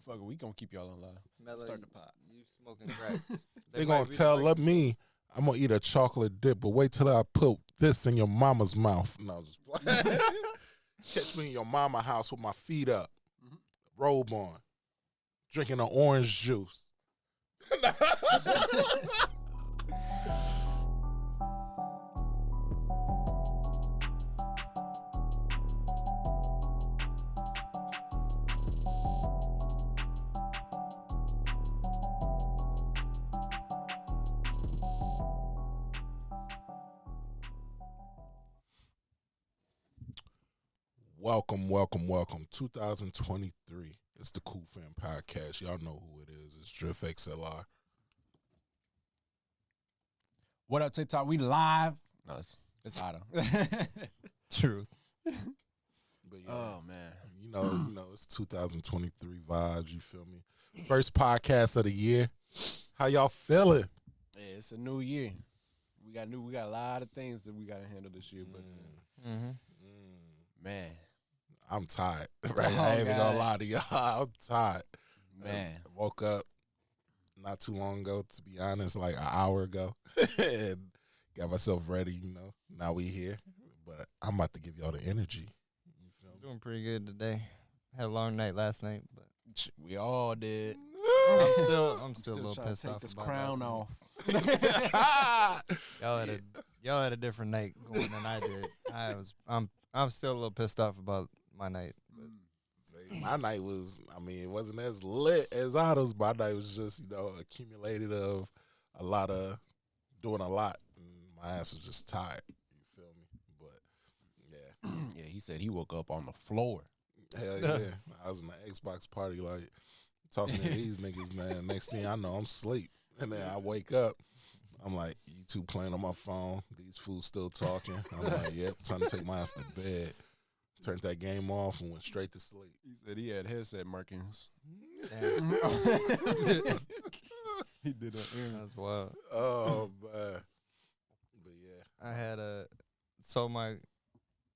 Fuck it, we gonna keep y'all alive. Mello, Start the pot. You smoking crack. They gonna tell me I'm gonna eat a chocolate dip, but wait till I put this in your mama's mouth. No, just catch me in your mama house with my feet up, robe on, drinking an orange juice. Welcome. 2023. It's the Coofampadcast. Y'all know who it is. It's Driftxlr. What up, TikTok? We live. No, it's Otto. Truth. But yeah, Oh man, you know, it's 2023 vibes. You feel me? First podcast of the year. How y'all feeling? yeah, it's a new year. We got a lot of things that we gotta handle this year, but man, I'm tired. Right? Oh, I ain't even gonna God. lie to y'all. I'm tired. man. Woke up not too long ago, to be honest, like an hour ago. And got myself ready, you know. Now we here. But I'm about to give y'all the energy. You feel me? Doing pretty good today. Had a long night last night, but We all did. I'm still a little trying to pissed take off this about crown last off. night. Y'all had a different night going than I did. I'm still a little pissed off about my night. But See, my night was, I mean, it wasn't as lit as Otto's. My night was just, you know, accumulated of doing a lot. And my ass was just tired. You feel me? But, yeah. Yeah, he said he woke up on the floor. Hell yeah. I was in the Xbox party, like, talking to these niggas, man. Next thing I know, I'm asleep. And then I wake up. I'm like, you two playing on my phone. These fools still talking. I'm like, yep, time to take my ass to bed. Turned that game off and went straight to sleep. He said he had headset markings. He did that. that's wild. Oh, man. But yeah. I had my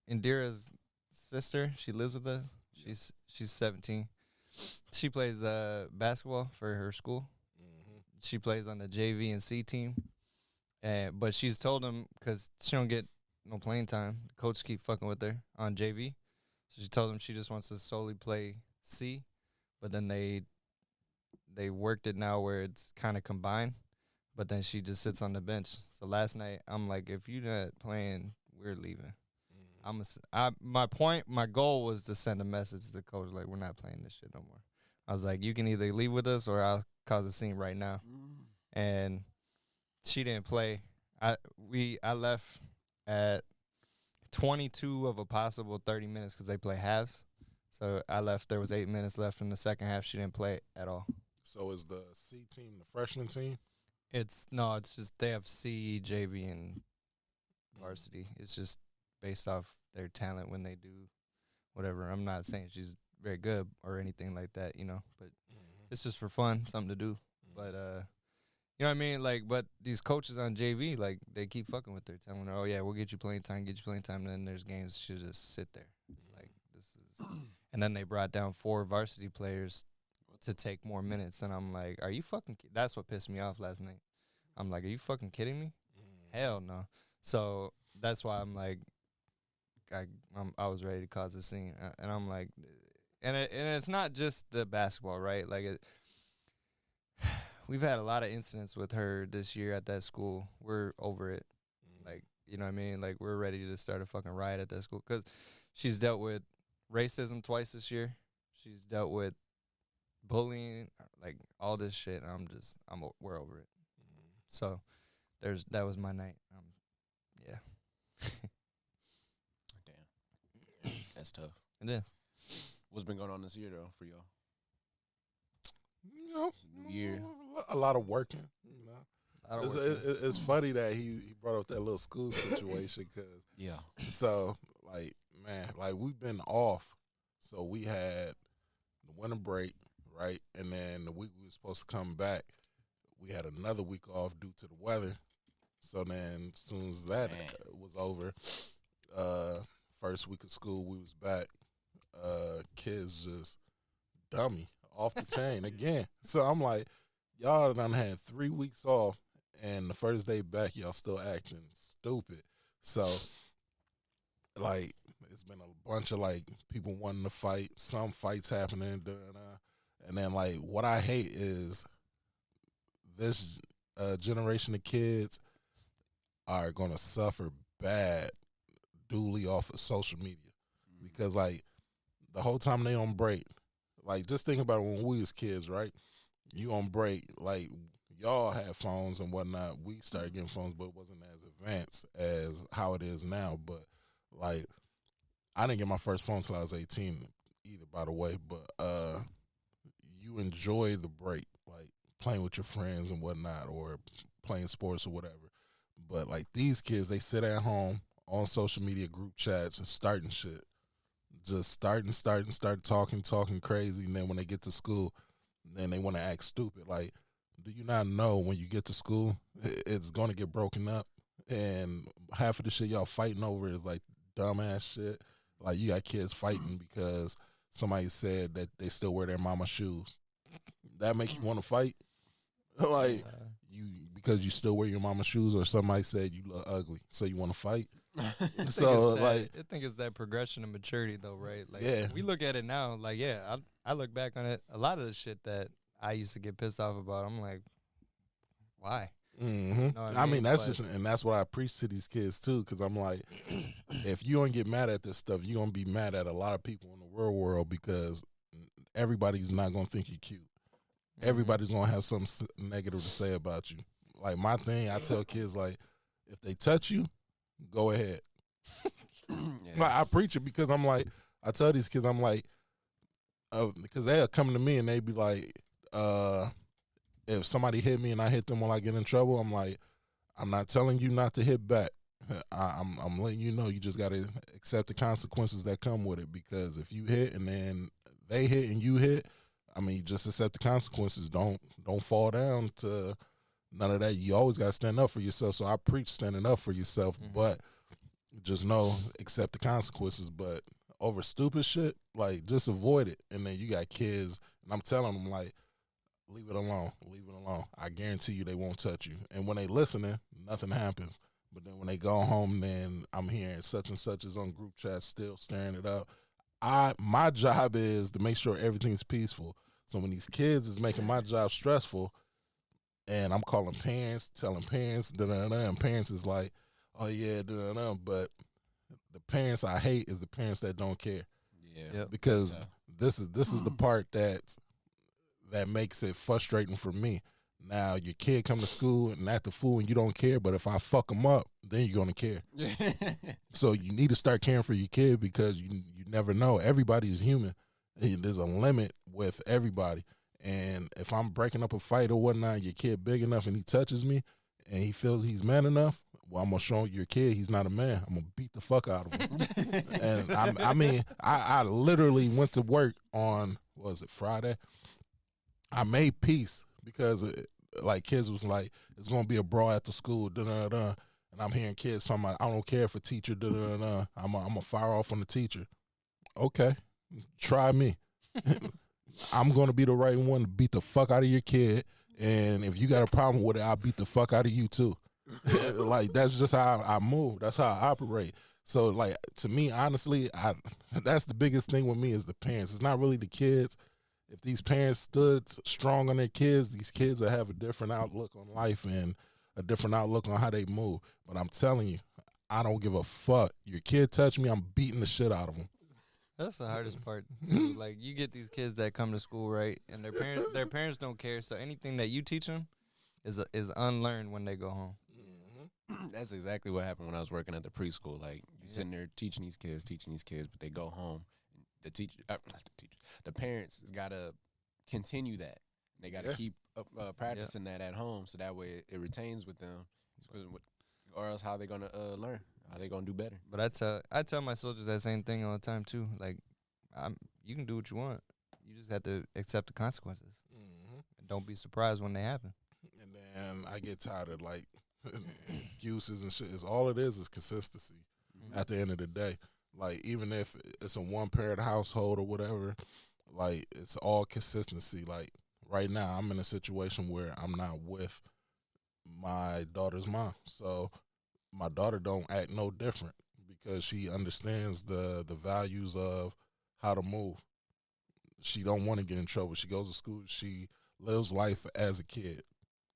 Indira's sister. She lives with us. She's 17. She plays basketball for her school. She plays on the JV and C team, but she's told him because she don't get no playing time. The coach keep fucking with her on JV, so she told him she just wants to solely play C. But then they worked it now where it's kind of combined, but then she just sits on the bench. So last night I'm like, if you're not playing, we're leaving. My goal was to send a message to the coach like, we're not playing this shit no more. I was like, you can either leave with us or I'll cause a scene right now. And she didn't play. I left at 22 of a possible 30 minutes because they play halves. So I left. There was 8 minutes left in the second half. She didn't play at all. So is the C team the freshman team? It's just they have C, JV, and varsity. It's just based off their talent when they do whatever. I'm not saying she's very good or anything like that, you know, but it's just for fun, something to do. But you know what I mean? Like, but these coaches on JV, like, they keep fucking with her, telling her, oh yeah, we'll get you playing time. And then there's games she'll just sit there. It's like, this is, and then they brought down 4 varsity players to take more minutes, and I'm like, are you fucking? That's what pissed me off last night. I'm like, are you fucking kidding me? Hell no. So that's why I'm like, I was ready to cause a scene, and I'm like, and it's not just the basketball, right? Like, we've had a lot of incidents with her this year at that school. We're over it, like, you know what I mean? Like, we're ready to start a fucking riot at that school because she's dealt with racism twice this year. She's dealt with bullying, like all this shit. We're over it. So that was my night. Yeah. Damn. That's tough. It is. What's been going on this year, though, for y'all? You know, New year. a lot of working. You know, it's funny that he brought up that little school situation because Yeah. so like, man, like, we've been off. So we had the winter break, right, and then the week we were supposed to come back, we had another week off due to the weather. So then, as soon as that was over, first week of school, we was back. Kids just dummy off the chain again. So I'm like, y'all done had 3 weeks off, and the first day back, y'all still acting stupid. So, like, it's been a bunch of, like, people wanting to fight. Some fights happening. And then, like, what I hate is this generation of kids are going to suffer bad duly off of social media. Because, like, the whole time they on break, like, just think about it when we was kids, right? You on break, like, y'all had phones and whatnot. We started getting phones, but it wasn't as advanced as how it is now. But, like, I didn't get my first phone until I was 18 either, by the way. But you enjoy the break, like, playing with your friends and whatnot, or playing sports or whatever. But, like, these kids, they sit at home on social media group chats and starting shit. Just start talking crazy, and then when they get to school, then they want to act stupid. Like, do you not know when you get to school, it's going to get broken up, and half of the shit y'all fighting over is, like, dumbass shit. Like, you got kids fighting because somebody said that they still wear their mama's shoes. That make you want to fight? Like, because you still wear your mama's shoes, or somebody said you look ugly, so you want to fight? So, like, I think it's that progression of maturity, though, right? Like, yeah. we look at it now, like, yeah, I look back on it. A lot of the shit that I used to get pissed off about, I'm like, why? Mm-hmm. You know what I mean, that's But- just, and that's what I preach to these kids too, because I'm like, if you don't get mad at this stuff, you're gonna be mad at a lot of people in the real world, because everybody's not gonna think you're cute. Everybody's gonna have something negative to say about you. Like, my thing, I tell kids, like, if they touch you, go ahead. Like, I preach it, because I'm like, I tell these kids, I'm like, because they'll come to me and they be like, if somebody hit me and I hit them while I get in trouble, I'm like, I'm not telling you not to hit back. I'm letting you know you just got to accept the consequences that come with it, because if you hit and then they hit and you hit, I mean, you just accept the consequences. Don't fall down to none of that. You always got to stand up for yourself. So I preach standing up for yourself, but just know, accept the consequences. But over stupid shit, like, just avoid it. And then you got kids, and I'm telling them, like, leave it alone. Leave it alone. I guarantee you they won't touch you. And when they listening, nothing happens. But then when they go home, then I'm hearing such and such is on group chat, still staring it up. My job is to make sure everything's peaceful. So when these kids is making my job stressful, and I'm calling parents, telling parents, and parents is like, oh yeah, but the parents I hate is the parents that don't care. Yeah. Because this is the part that makes it frustrating for me. Now, your kid come to school and act a fool and you don't care, but if I fuck them up, then you're going to care. So you need to start caring for your kid, because you never know. Everybody's human. There's a limit with everybody. And if I'm breaking up a fight or whatnot, your kid big enough and he touches me and he feels he's man enough, well, I'm going to show your kid he's not a man. I'm going to beat the fuck out of him. And I literally went to work on, what was it, Friday? I made peace, because like, kids was like, it's gonna be a brawl at the school, and I'm hearing kids talking about, I don't care if a teacher, I'm gonna fire off on the teacher. Okay, try me. I'm gonna be the right one to beat the fuck out of your kid, and if you got a problem with it, I'll beat the fuck out of you too. Like, that's just how I move. That's how I operate. So, like, to me, honestly, that's the biggest thing with me is the parents. It's not really the kids. If these parents stood strong on their kids, these kids will have a different outlook on life and a different outlook on how they move. But I'm telling you, I don't give a fuck. Your kid touch me, I'm beating the shit out of them. That's the hardest part, too. Like, you get these kids that come to school, right, and their parents don't care, so anything that you teach them is unlearned when they go home. That's exactly what happened when I was working at the preschool. Like, you sitting there teaching these kids, but they go home. The parents has got to continue that. They got to keep practicing that at home, so that way it retains with them. Or else, how they gonna learn? How they gonna do better? But I tell my soldiers that same thing all the time too. Like, you can do what you want. You just have to accept the consequences. And don't be surprised when they happen. And then I get tired of, like, excuses and shit. All it is consistency. At the end of the day, like, even if it's a one-parent household or whatever, Like, it's all consistency. Like, right now, I'm in a situation where I'm not with my daughter's mom. So my daughter don't act no different because she understands the values of how to move. She don't want to get in trouble. She goes to school. She lives life as a kid.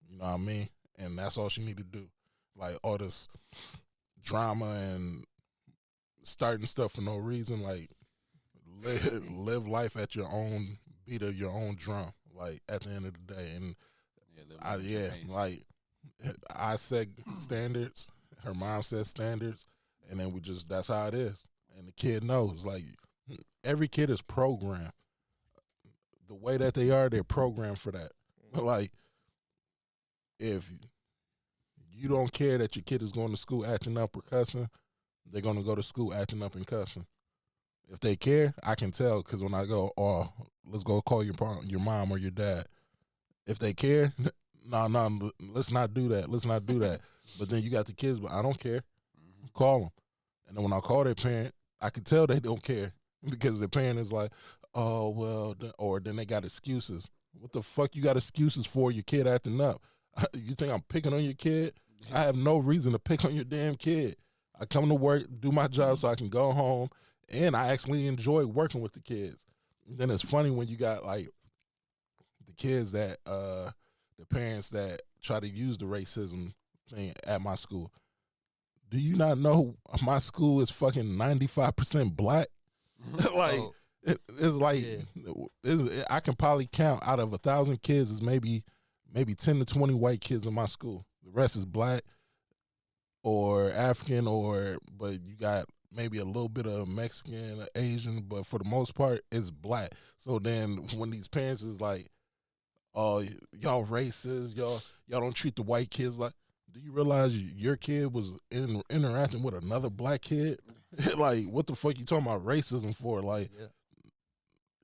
You know what I mean? And that's all she need to do. Like, all this drama and starting stuff for no reason. Like, live life at your own beat of your own drum. Like, at the end of the day. And like, I set standards. Her mom set standards. And then that's how it is. And the kid knows. Like, every kid is programmed. The way that they are, they're programmed for that. Like, if you don't care that your kid is going to school acting up or cussing, they're going to go to school acting up and cussing. If they care, I can tell because when I go, oh, let's go call your mom or your dad. If they care, no, let's not do that. Let's not do that. But then you got the kids, but I don't care. Call them. And then when I call their parent, I can tell they don't care because the parent is like, oh, well, or then they got excuses. What the fuck you got excuses for your kid acting up? You think I'm picking on your kid? I have no reason to pick on your damn kid. I come to work, do my job so I can go home, and I actually enjoy working with the kids. And then it's funny when you got, like, the kids that, the parents that try to use the racism thing at my school. Do you not know my school is fucking 95% black? Like, it's like, I can probably count out of 1,000 kids is maybe 10 to 20 white kids in my school. The rest is black or African but you got maybe a little bit of Mexican, Asian, but for the most part, it's black. So then when these parents is like, oh, y'all racist, y'all don't treat the white kids like, do you realize your kid was interacting with another black kid? Like, what the fuck you talking about racism for? Like,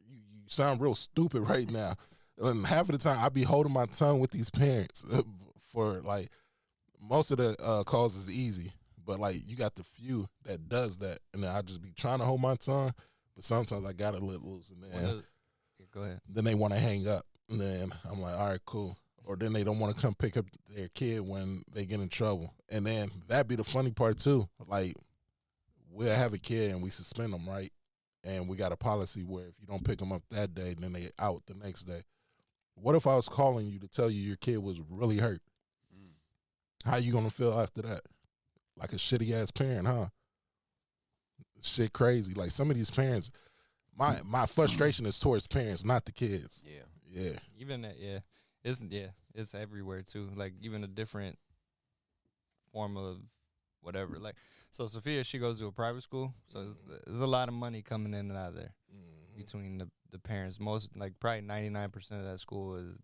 you sound real stupid right now. And half of the time, I be holding my tongue with these parents for, like, most of the calls is easy. But, like, you got the few that does that. And then I just be trying to hold my tongue. But sometimes I got to let loose. And then, go ahead. Then they want to hang up. And then I'm like, all right, cool. Or then they don't want to come pick up their kid when they get in trouble. And then that'd be the funny part, too. Like, we'll have a kid and we suspend them, right? And we got a policy where if you don't pick them up that day, then they out the next day. What if I was calling you to tell you your kid was really hurt? How you going to feel after that? Like a shitty-ass parent, huh? Shit crazy. Like, some of these parents, my frustration is towards parents, not the kids. Yeah. Even that, it's everywhere too. Like, even a different form of whatever. Like, so Sophia, she goes to a private school, so there's a lot of money coming in and out of there between the parents. Most, like, probably 99% of that school is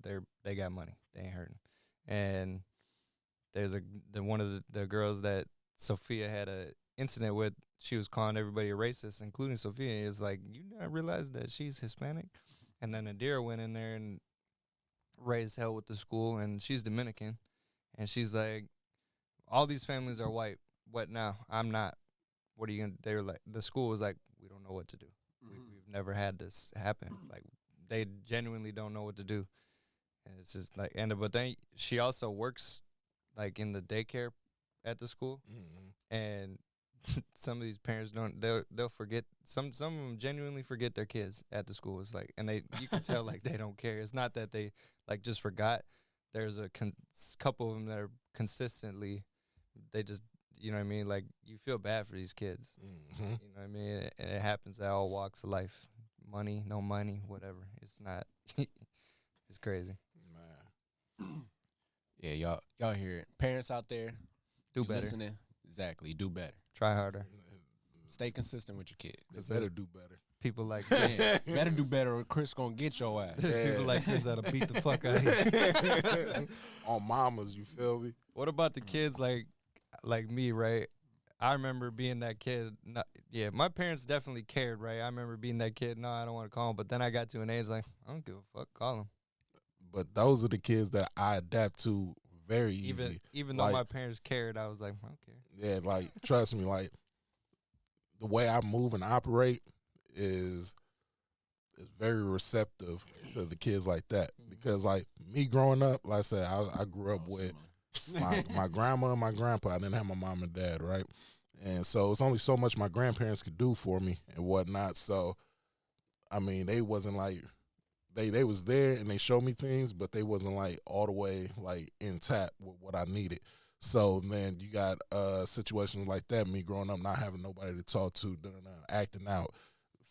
they got money. They ain't hurting. And there's one of the girls that Sophia had a incident with. She was calling everybody a racist, including Sophia. Is like, you not realize that she's Hispanic? And then Adira went in there and raised hell with the school, and she's Dominican. And she's like, all these families are white. What now? I'm not. What are you going to? They were like, the school was like, we don't know what to do. We've never had this happen. Like, they genuinely don't know what to do. And it's just like, but then she also works, like, in the daycare at the school. And some of these parents they'll forget, some of them genuinely forget their kids at the school. It's like, and you can tell, like, they don't care. It's not that they, like, just forgot. There's a couple of them that are consistently, they just, you know what I mean? Like, you feel bad for these kids. You know what I mean? And it happens at all walks of life. Money, no money, whatever. It's not, it's crazy. Man. Yeah, y'all hear it. Parents out there, do better. Listening, exactly, do better. Try harder. Stay consistent with your kids. They better do better. People like this. Better do better or Chris gonna get your ass. There's people like this that'll beat the fuck out of you. On mamas, you feel me? What about the kids like me, right? I remember being that kid. My parents definitely cared, right? I remember being that kid. No, I don't want to call him. But then I got to an age like, I don't give a fuck. Call him. But those are the kids that I adapt to very easily. Even though my parents cared, I was like, I don't care. Yeah, like, trust me, like, the way I move and operate is is very receptive to the kids like that. Because like me growing up, like I said, I grew up with my grandma and my grandpa. I didn't have my mom and dad, right? And so it's only so much my grandparents could do for me and whatnot. So, I mean, they wasn't like, they was there and they showed me things, but they wasn't like all the way like intact with what I needed. So then you got situations like that, me growing up, not having nobody to talk to, acting out,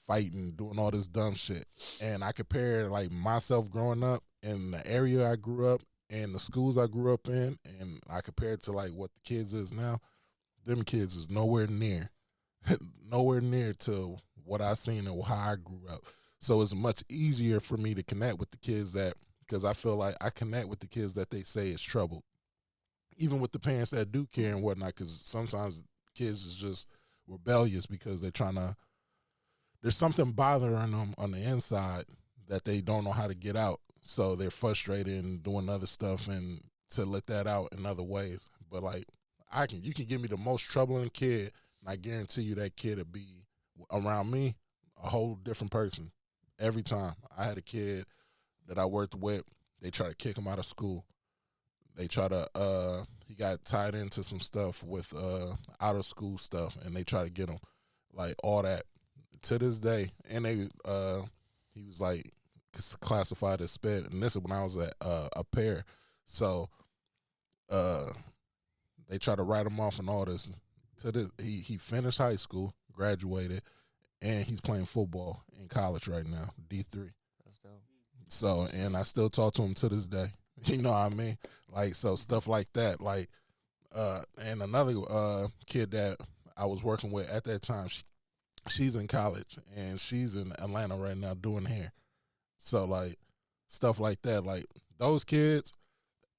fighting, doing all this dumb shit. And I compare like myself growing up in the area I grew up and the schools I grew up in, and I compare it to like what the kids is now. Them kids is nowhere near to what I seen and how I grew up. So it's much easier for me to connect with the kids because I feel like I connect with the kids that they say is troubled. Even with the parents that do care and whatnot, because sometimes kids is just rebellious because there's something bothering them on the inside that they don't know how to get out. So they're frustrated and doing other stuff and to let that out in other ways. But like, you can give me the most troubling kid, and I guarantee you that kid will be around me a whole different person every time. I had a kid that I worked with. They try to kick him out of school. They try to he got tied into some stuff with out of school stuff, and they try to get him like all that. To this day, and he was like classified as sped, and this is when I was at a pair. So they try to write him off and all this. To this, he finished high school, graduated, and he's playing football in college right now, D3. That's dope. So, and I still talk to him to this day. You know what I mean? Like, so stuff like that. Like, and another kid that I was working with at that time, she's in college, and she's in Atlanta right now doing hair. So, like, stuff like that. Like, those kids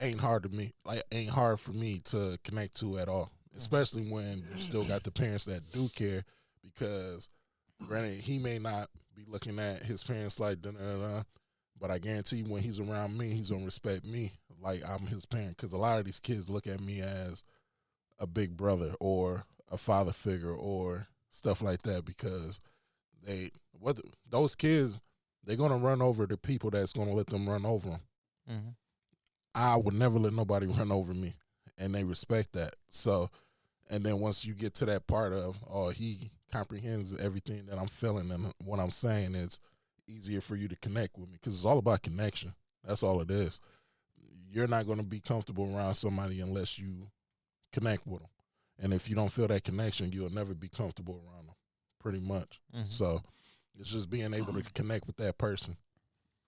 ain't hard to me. Like, ain't hard for me to connect to at all, especially when you still got the parents that do care, because, granted, he may not be looking at his parents like, but I guarantee you when he's around me, he's going to respect me like I'm his parent, because a lot of these kids look at me as a big brother or a father figure or stuff like that, because those kids, they're going to run over the people that's going to let them run over them. Mm-hmm. I would never let nobody run over me, and they respect that. So, and then once you get to that part of, he comprehends everything that I'm feeling and what I'm saying, it's easier for you to connect with me, because it's all about connection. That's all it is. You're not going to be comfortable around somebody unless you connect with them. And if you don't feel that connection, you'll never be comfortable around them, pretty much. Mm-hmm. So it's just being able to connect with that person.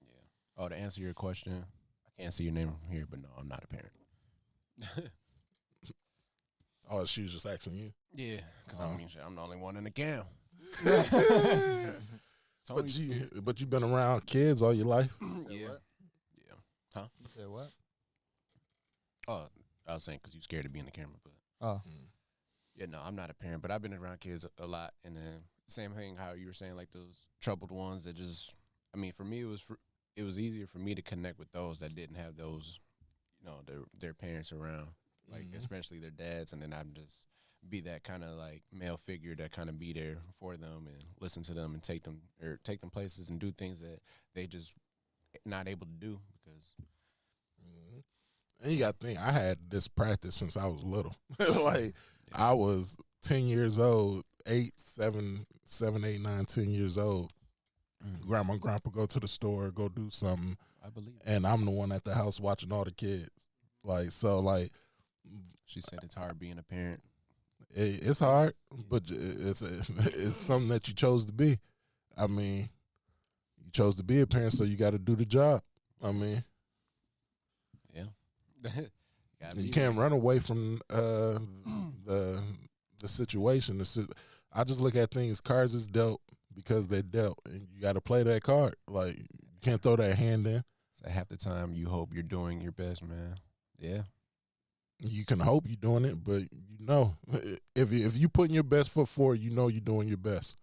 Yeah. Oh, to answer your question, I can't see your name from here, but no, I'm not a parent. Oh, she was just asking you? Yeah, because I'm the only one in the camp. But you've been around kids all your life? Yeah. Yeah. Huh? You said what? Oh, I was saying because you're scared to be in the camera, but. Oh. Yeah, no, I'm not a parent, but I've been around kids a lot, and then same thing how you were saying, like those troubled ones that just, I mean, for me it was easier for me to connect with those that didn't have those, their parents around, like especially their dads, and then I'm just be that kind of like male figure that kind of be there for them and listen to them and take them places and do things that they just not able to do because. And you got to think, I had this practice since I was little. Like, I was 10 years old, 7, 8, 9, 10 years old. Grandma and grandpa go to the store, go do something. I believe. And I'm the one at the house watching all the kids. Like, so, like. She said it's hard being a parent. It's hard, but it's something that you chose to be. I mean, you chose to be a parent, so you got to do the job. I mean. Yeah. You can't run away from the situation. I just look at things. Cards is dealt because they're dealt, and you got to play that card. Like, you can't throw that hand in. So half the time, you hope you're doing your best, man. Yeah. You can hope you're doing it, but if you putting your best foot forward, you're doing your best.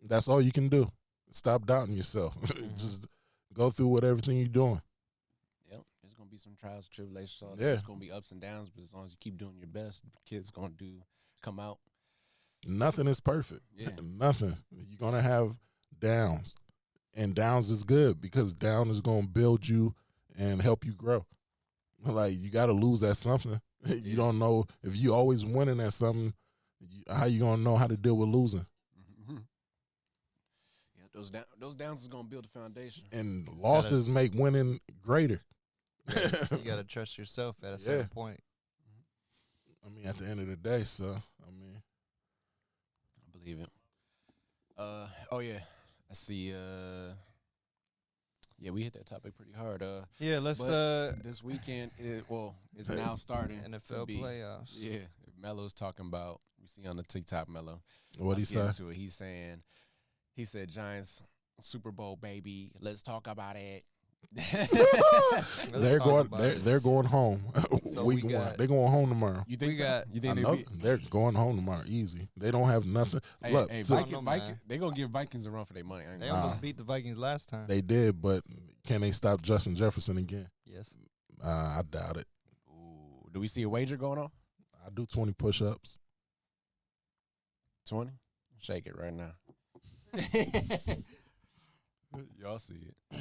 That's all you can do. Stop doubting yourself. Just go through with everything you're doing. Be some trials and tribulations. It's going to be ups and downs, but as long as you keep doing your best, the kid's going to come out. Nothing is perfect. Yeah. Nothing. You're going to have downs. And downs is good because down is going to build you and help you grow. Like, you got to lose at something. You don't know if you always winning at something, how you going to know how to deal with losing? Mm-hmm. Yeah, those downs is going to build a foundation. And losses make winning greater. You got to trust yourself at a certain point. I mean, at the end of the day, so, I mean. I believe it. Oh, yeah. I see. Yeah, we hit that topic pretty hard. Yeah, let's. This weekend, it's now starting. NFL playoffs. Yeah, Melo's talking about. We see on the TikTok Melo. What'd he say? He's saying, he said, Giants Super Bowl baby. Let's talk about it. They're going home. So Week 1. They're going home tomorrow. You think they're going home tomorrow easy. They don't have nothing. Look, they gonna give Vikings a run for their money. They almost beat the Vikings last time. They did, but can they stop Justin Jefferson again? Yes. I doubt it. Ooh, do we see a wager going on? I do 20 push-ups. 20? Shake it right now. Y'all see it.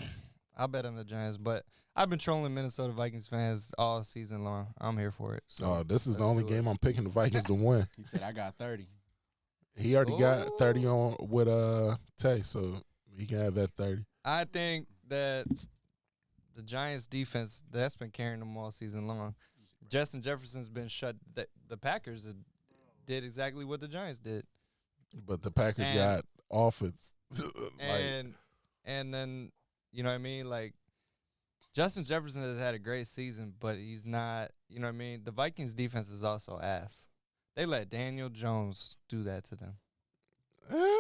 I'll bet on the Giants, but I've been trolling Minnesota Vikings fans all season long. I'm here for it. So this is the only game I'm picking the Vikings to win. He said, I got 30. He already got 30 on with Tay, so he can have that 30. I think that the Giants defense, that's been carrying them all season long. Justin Jefferson's been shut. The Packers did exactly what the Giants did. But the Packers got offense. And then, you know what I mean? Like, Justin Jefferson has had a great season, but he's not, you know what I mean? The Vikings defense is also ass. They let Daniel Jones do that to them.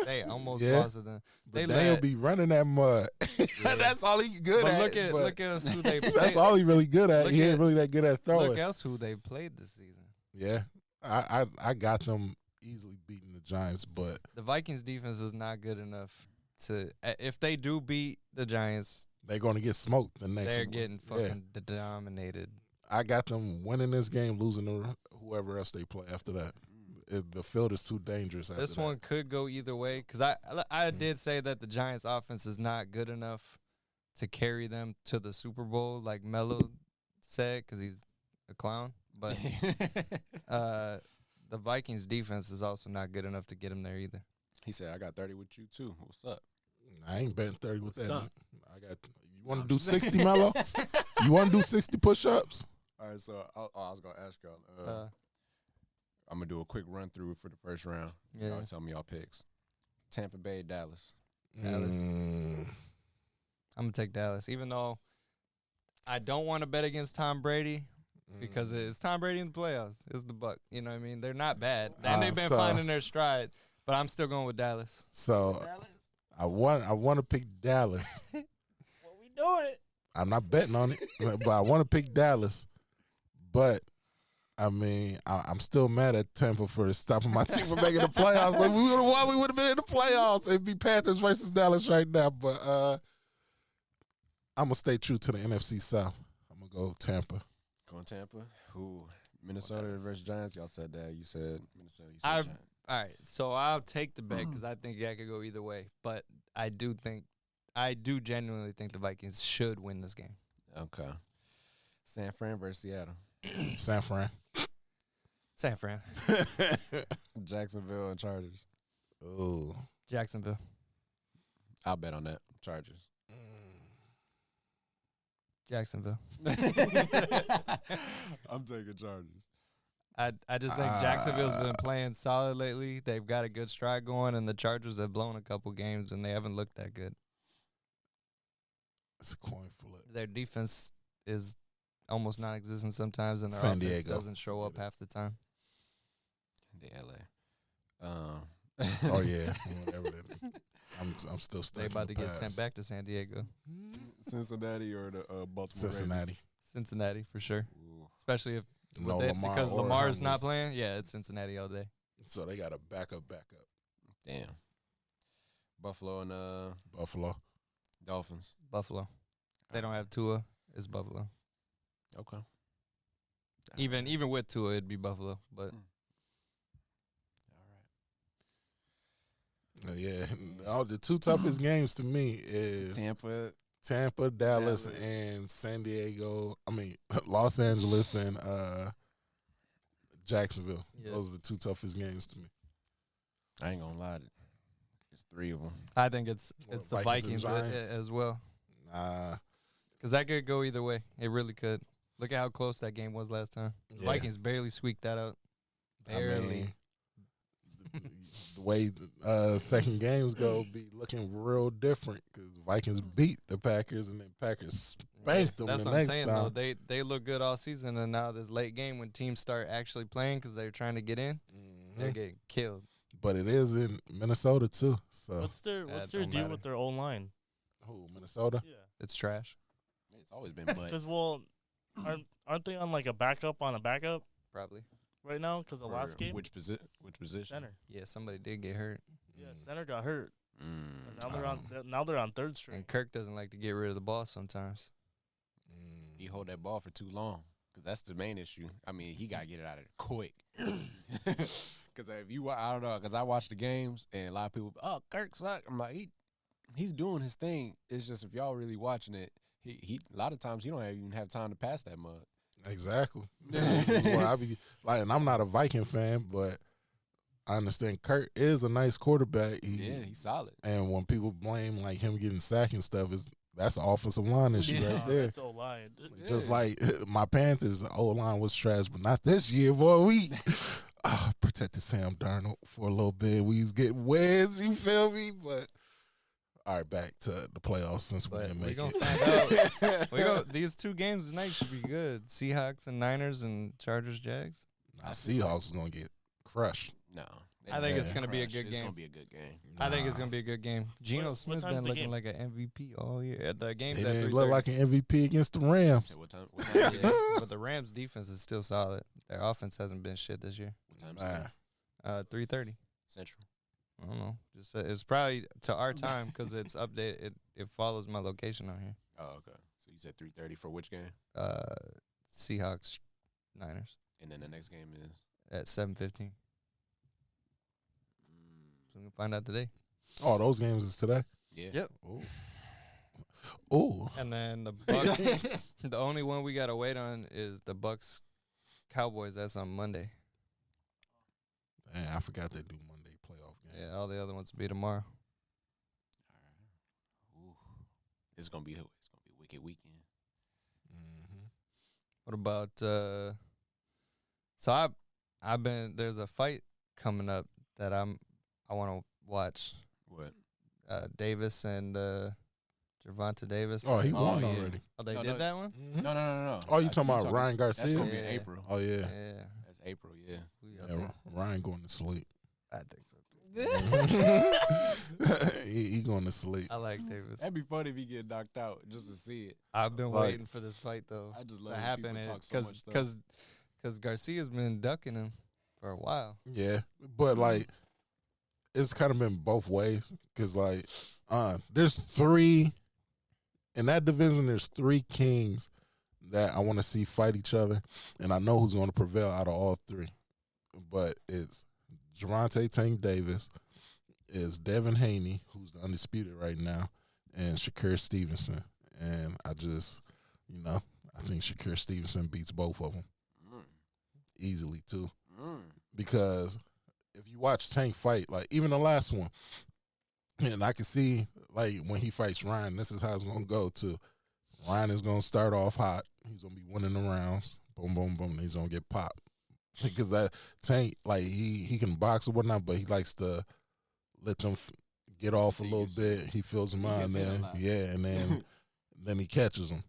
They almost lost to them. But Daniel be running that mud. That's all he good at. Look at who they played. That's all he really good at. He ain't really that good at throwing. Look else who they played this season. Yeah. I got them easily beating the Giants, but the Vikings defense is not good enough to. If they do beat the Giants, they're going to get smoked the next. They're getting fucking dominated. I got them winning this game, losing to whoever else they play after that. The field is too dangerous. After this one could go either way because I did say that the Giants' offense is not good enough to carry them to the Super Bowl, like Melo said, because he's a clown. But the Vikings' defense is also not good enough to get him there either. He said, "I got 30 with you too. What's up?" I ain't betting 30 with that. I got. You want to do 60, Melo? You want to do 60 push-ups? All right. So I was gonna ask y'all. I'm going to do a quick run-through for the first round. Yeah. Y'all tell me y'all picks. Tampa Bay, Dallas. I'm going to take Dallas, even though I don't want to bet against Tom Brady because it's Tom Brady in the playoffs. It's the Buck. You know what I mean? They're not bad. And they've been finding their stride, but I'm still going with Dallas. So I want to pick Dallas. What we doing? I'm not betting on it, but I want to pick Dallas. But I mean, I'm still mad at Tampa for stopping my team from making the playoffs. Like, we would have won, we would have been in the playoffs. It'd be Panthers versus Dallas right now. But I'm going to stay true to the NFC South. I'm going to go Tampa. Going Tampa? Who? Minnesota versus Giants? Y'all said that. You said Minnesota. You said Giants. All right, so I'll take the bet because I think that could go either way. But I do genuinely think the Vikings should win this game. Okay. San Fran versus Seattle. San Fran. Jacksonville and Chargers. Oh. Jacksonville. I'll bet on that. Chargers. Jacksonville. I'm taking Chargers. I just think Jacksonville's been playing solid lately. They've got a good stride going, and the Chargers have blown a couple games, and they haven't looked that good. It's a coin flip. Their defense is almost non-existent sometimes, and their San offense Diego doesn't show up half the time. The LA. Oh yeah, whatever that is. I'm still stuck. They about to get sent back to San Diego. Cincinnati or the Baltimore Cincinnati. Cincinnati for sure. Ooh. Especially if Lamar because or Lamar's Huntley. not playing. Yeah, it's Cincinnati all day. So they got a backup. Damn. Buffalo and Buffalo. Dolphins. Buffalo. They don't have Tua. It's Buffalo. Okay. Even with Tua, it'd be Buffalo. But Yeah. All the two toughest games to me is Tampa, Dallas, and San Diego. Los Angeles and Jacksonville. Yeah. Those are the two toughest games to me. I ain't gonna lie. There's 3 of them. I think it's What, the Vikings and Vikings Giants? as well. Nah. Because that could go either way. It really could. Look at how close that game was last time. Yeah. Vikings barely squeaked that out. Barely. The way second games go be looking real different because Vikings beat the Packers and then Packers spanked them That's the what I'm next saying, time. though. They look good all season, and now this late game when teams start actually playing because they're trying to get in, they're getting killed. But it is in Minnesota too. So What's their don't deal matter. with their old line? who, Minnesota? Yeah. It's trash. It's always been, but Because aren't they on like a backup on a backup Probably. right now? Because the last game, which position? center. Yeah, somebody did get hurt. Yeah, center got hurt. And Mm. now they're on third string. And Kirk doesn't like to get rid of the ball sometimes. He hold that ball for too long because that's the main issue. I mean, he got to get it out of there quick. Because if you, I don't know, because I watch the games and a lot of people, oh, Kirk suck. I'm like, he's doing his thing. It's just if y'all really watching it, he a lot of times he don't even have time to pass that mug. Exactly. This is where I be like, and I'm not a Viking fan, but I understand Kurt is a nice quarterback. He's solid. And when people blame like him getting sacked and stuff, that's an offensive line issue right there. That's O-line. Just like my Panthers, the O-line was trash, but not this year, boy. We protected Sam Darnold for a little bit. We was getting wins, you feel me? But all right, back to the playoffs since we didn't make gonna it. find out. These 2 games tonight should be good. Seahawks and Niners and Chargers Jags. Seahawks is gonna get crushed. No. I think it's Yeah. gonna be a good It's game. going to be a good game. I think it's gonna be a good game. Geno What Smith time's been the looking game? like an MVP all year. The game's He at didn't 3:30. look like an MVP against the Rams. Say what time? Yeah, but the Rams' defense is still solid. Their offense hasn't been shit this year. What Nah. time? 3:30. Central. I don't know. Just it's probably to our time because it's updated. It follows my location on here. Oh, okay. So you said 3:30 for which game? Seahawks, Niners And then the next game is? at 7:15. So we can find out today. Oh, those games is today? Yeah. Yep. Oh. And then the Bucks. The only one we gotta wait on is the Bucks, Cowboys. That's on Monday. Man, I forgot they do Monday playoff games. Yeah, all the other ones will be tomorrow. Ooh. It's gonna be a wicked weekend. Mm-hmm. What about so I've been there's a fight coming up that I want to watch. What? Davis and Gervonta Davis. Oh, he won yeah. already. Oh, they No, did no. that one? Mm-hmm. No. Oh, you talking about Ryan Garcia? That's gonna be Yeah. in April. Oh, yeah. Yeah. That's April. Yeah. Who y'all Yeah, think? Ryan going to sleep. I think so. he going to sleep. I like Davis. That'd be funny if he get knocked out just to see it. I've been Like- waiting for this fight though. I just to love when happen people talk so much stuff. because Garcia's been ducking him for a while. Yeah, but like it's kind of been both ways because like there's 3 in that division. There's 3 kings that I want to see fight each other, and I know who's going to prevail out of all 3. But it's Gervonta Tank Davis, is Devin Haney, who's the undisputed right now, and Shakur Stevenson. And I just, I think Shakur Stevenson beats both of them easily too. Because if you watch Tank fight, like even the last one, and I can see like when he fights Ryan, this is how it's gonna go too. Ryan is gonna start off hot. He's gonna be winning the rounds. Boom, boom, boom. And he's gonna get popped because that Tank, like he can box or whatnot, but he likes to let them get off a little bit. He feels them out, and then and then he catches them.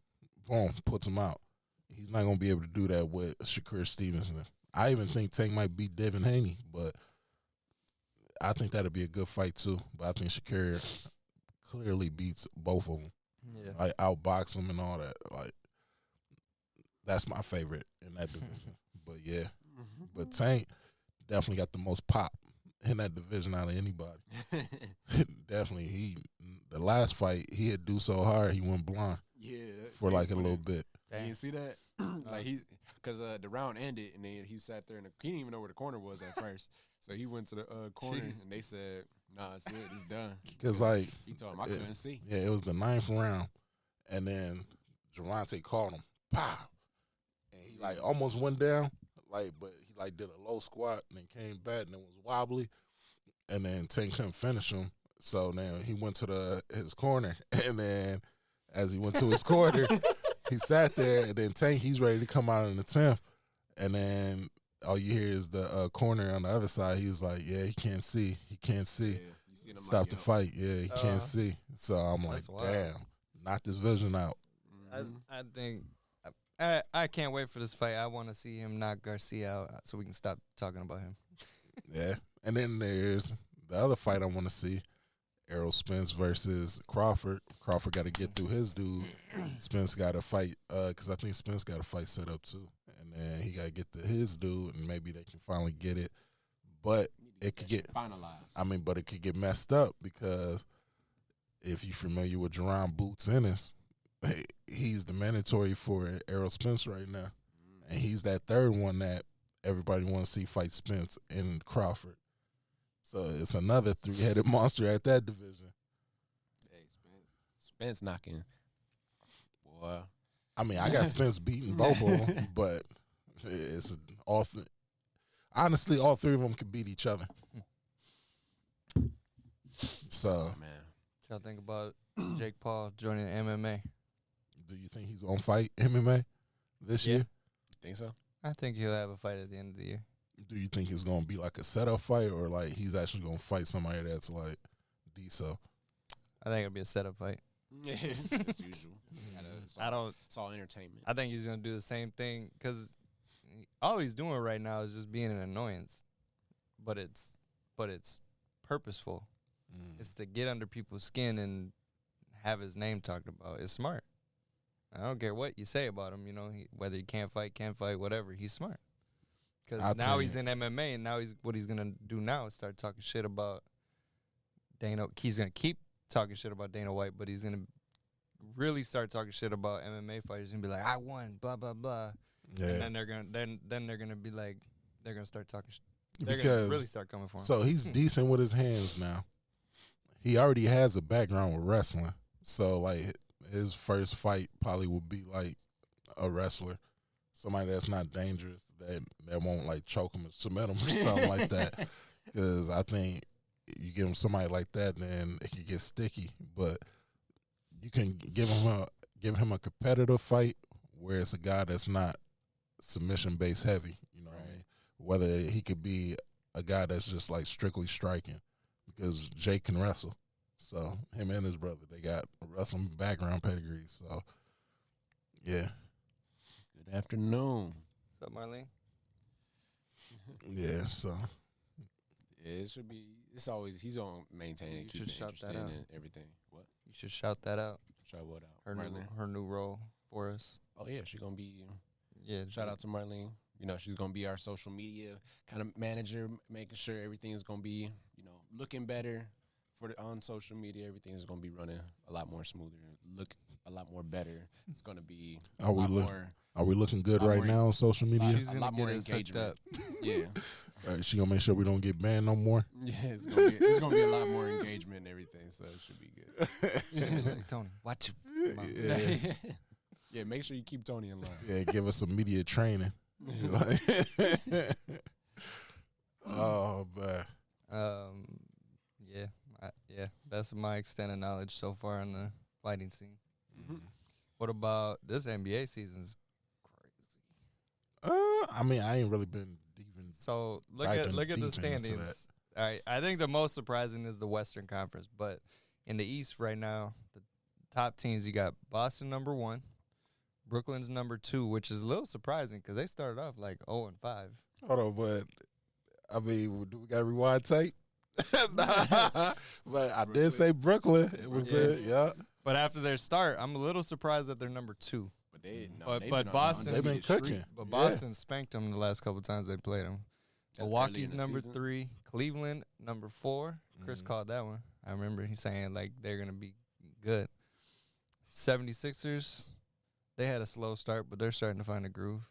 Boom, puts him out. He's not gonna be able to do that with Shakur Stevenson. I even think Tank might beat Devin Haney, but I think that'd be a good fight too. But I think Shakur clearly beats both of them. Yeah. Like outbox them and all that. Like that's my favorite in that division. But yeah, but Tank definitely got the most pop in that division out of anybody. Definitely, the last fight he had do so hard he went blind. Yeah. For like a little bit. You didn't see that? Like because the round ended and then he sat there he didn't even know where the corner was at first. So he went to the corner and they said Nah, it's it. It's done. Because, like, He told him I couldn't see. yeah, it was the 9th round. And then Javante called him. Pow! And he, like, almost went down. Like, but he, like, did a low squat and then came back and it was wobbly. And then Tank couldn't finish him. So now he went to his corner. And then as he went to his corner, he sat there. And then Tank, he's ready to come out in the 10th. And then all you hear is the corner on the other side. He was like, yeah, he can't see. He can't see. Yeah. Stop the fight. Yeah, he can't see. So I'm like, damn, knock this vision out. I think I can't wait for this fight. I want to see him knock Garcia out so we can stop talking about him. Yeah. And then there's the other fight I want to see, Errol Spence versus Crawford. Crawford got to get through his dude. Spence got to fight because I think Spence got a fight set up too. And then he got to get to his dude, and maybe they can finally get it. But it could get finalized. I mean, but it could get messed up because if you're familiar with Jerron Boots Ennis, he's the mandatory for Errol Spence right now. And he's that third one that everybody wants to see fight Spence and Crawford. So it's another 3-headed monster at that division. Hey, Spence knocking. Boy. I mean, I got Spence beating both of them, but it's honestly, all three of them could beat each other. So, man, What y'all think about Jake Paul joining MMA? do you think he's gonna fight MMA this year? You think so? I think he'll have a fight at the end of the year. Do you think it's gonna be like a setup fight, or like he's actually gonna fight somebody that's like decent? I think it'll be a setup fight. Yeah, as usual. It's all entertainment. I think he's gonna do the same thing because all he's doing right now is just being an annoyance, but it's purposeful. It's to get under people's skin and have his name talked about. It's smart. I don't care what you say about him, whether he can't fight, whatever. He's smart. Because now he's in MMA, and now what he's going to do now is start talking shit about Dana. He's going to keep talking shit about Dana White, but he's going to really start talking shit about MMA fighters and be like, I won, blah, blah, blah. Yeah. And then they're going to be like, they're going to start talking shit. They're going Because to really start coming for him. so he's decent with his hands now. He already has a background with wrestling. So, like, his first fight probably would be, like, a wrestler. Somebody that's not dangerous, that won't, like, choke him or submit him or something like that. Because I think you give him somebody like that, then it can get sticky. But you can give him a competitive fight where it's a guy that's not submission-based heavy. You know what I mean? Whether he could be a guy that's just, like, strictly striking. Because Jake can wrestle. So, him and his brother, they got wrestling background pedigree. So, yeah. Good afternoon. What's up, Marlene? Yeah, so. Yeah, it should be. It's always he's gonna maintain and keep it interesting and everything. What? You should shout that out. Shout what out? Her new role for us. Oh yeah, she's gonna be. Yeah. Shout out to Marlene. She's gonna be our social media kind of manager, making sure everything is gonna be, looking better on social media. Everything is gonna be running a lot more smoother, look a lot more better. It's gonna be Are we looking good right now on social media? She's a lot more engagement. Yeah. Right, she gonna make sure we don't get banned no more. Yeah, it's gonna be a lot more engagement and everything, so it should be good. Like, Tony, watch Yeah. Yeah, make sure you keep Tony in line. Yeah, give us some media training. Oh, man. Yeah, that's my extent of knowledge so far on the fighting scene. Mm-hmm. What about this NBA season's crazy? I mean, I ain't really been even. So look at the standings. All right, I think the most surprising is the Western Conference, but in the East right now, the top teams, you got Boston number 1, Brooklyn's number 2, which is a little surprising because they started off like 0-5. Hold on, but I mean, do we got to rewind tape? Nah, but I did say Brooklyn. It was yeah. But after their start, I'm a little surprised that they're number 2. But Boston, they've been cooking. But Boston spanked them the last couple times they played them. Milwaukee's number 3, Cleveland number 4. Chris called that one. I remember he saying like they're gonna be good. 76ers, they had a slow start, but they're starting to find a groove.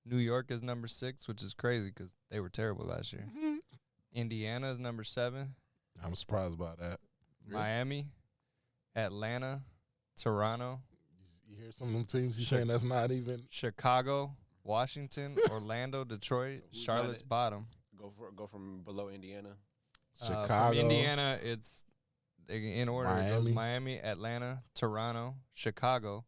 New York is number 6, which is crazy because they were terrible last year. Indiana is number 7. I'm surprised by that. Miami, Atlanta, Toronto, You hear some of them teams you saying that's not even. Chicago, Washington, Orlando, Detroit, So who's Charlotte's not it? bottom. Go from below Indiana. Chicago. From Indiana, it's in order. It goes Miami. Miami, Atlanta, Toronto, Chicago,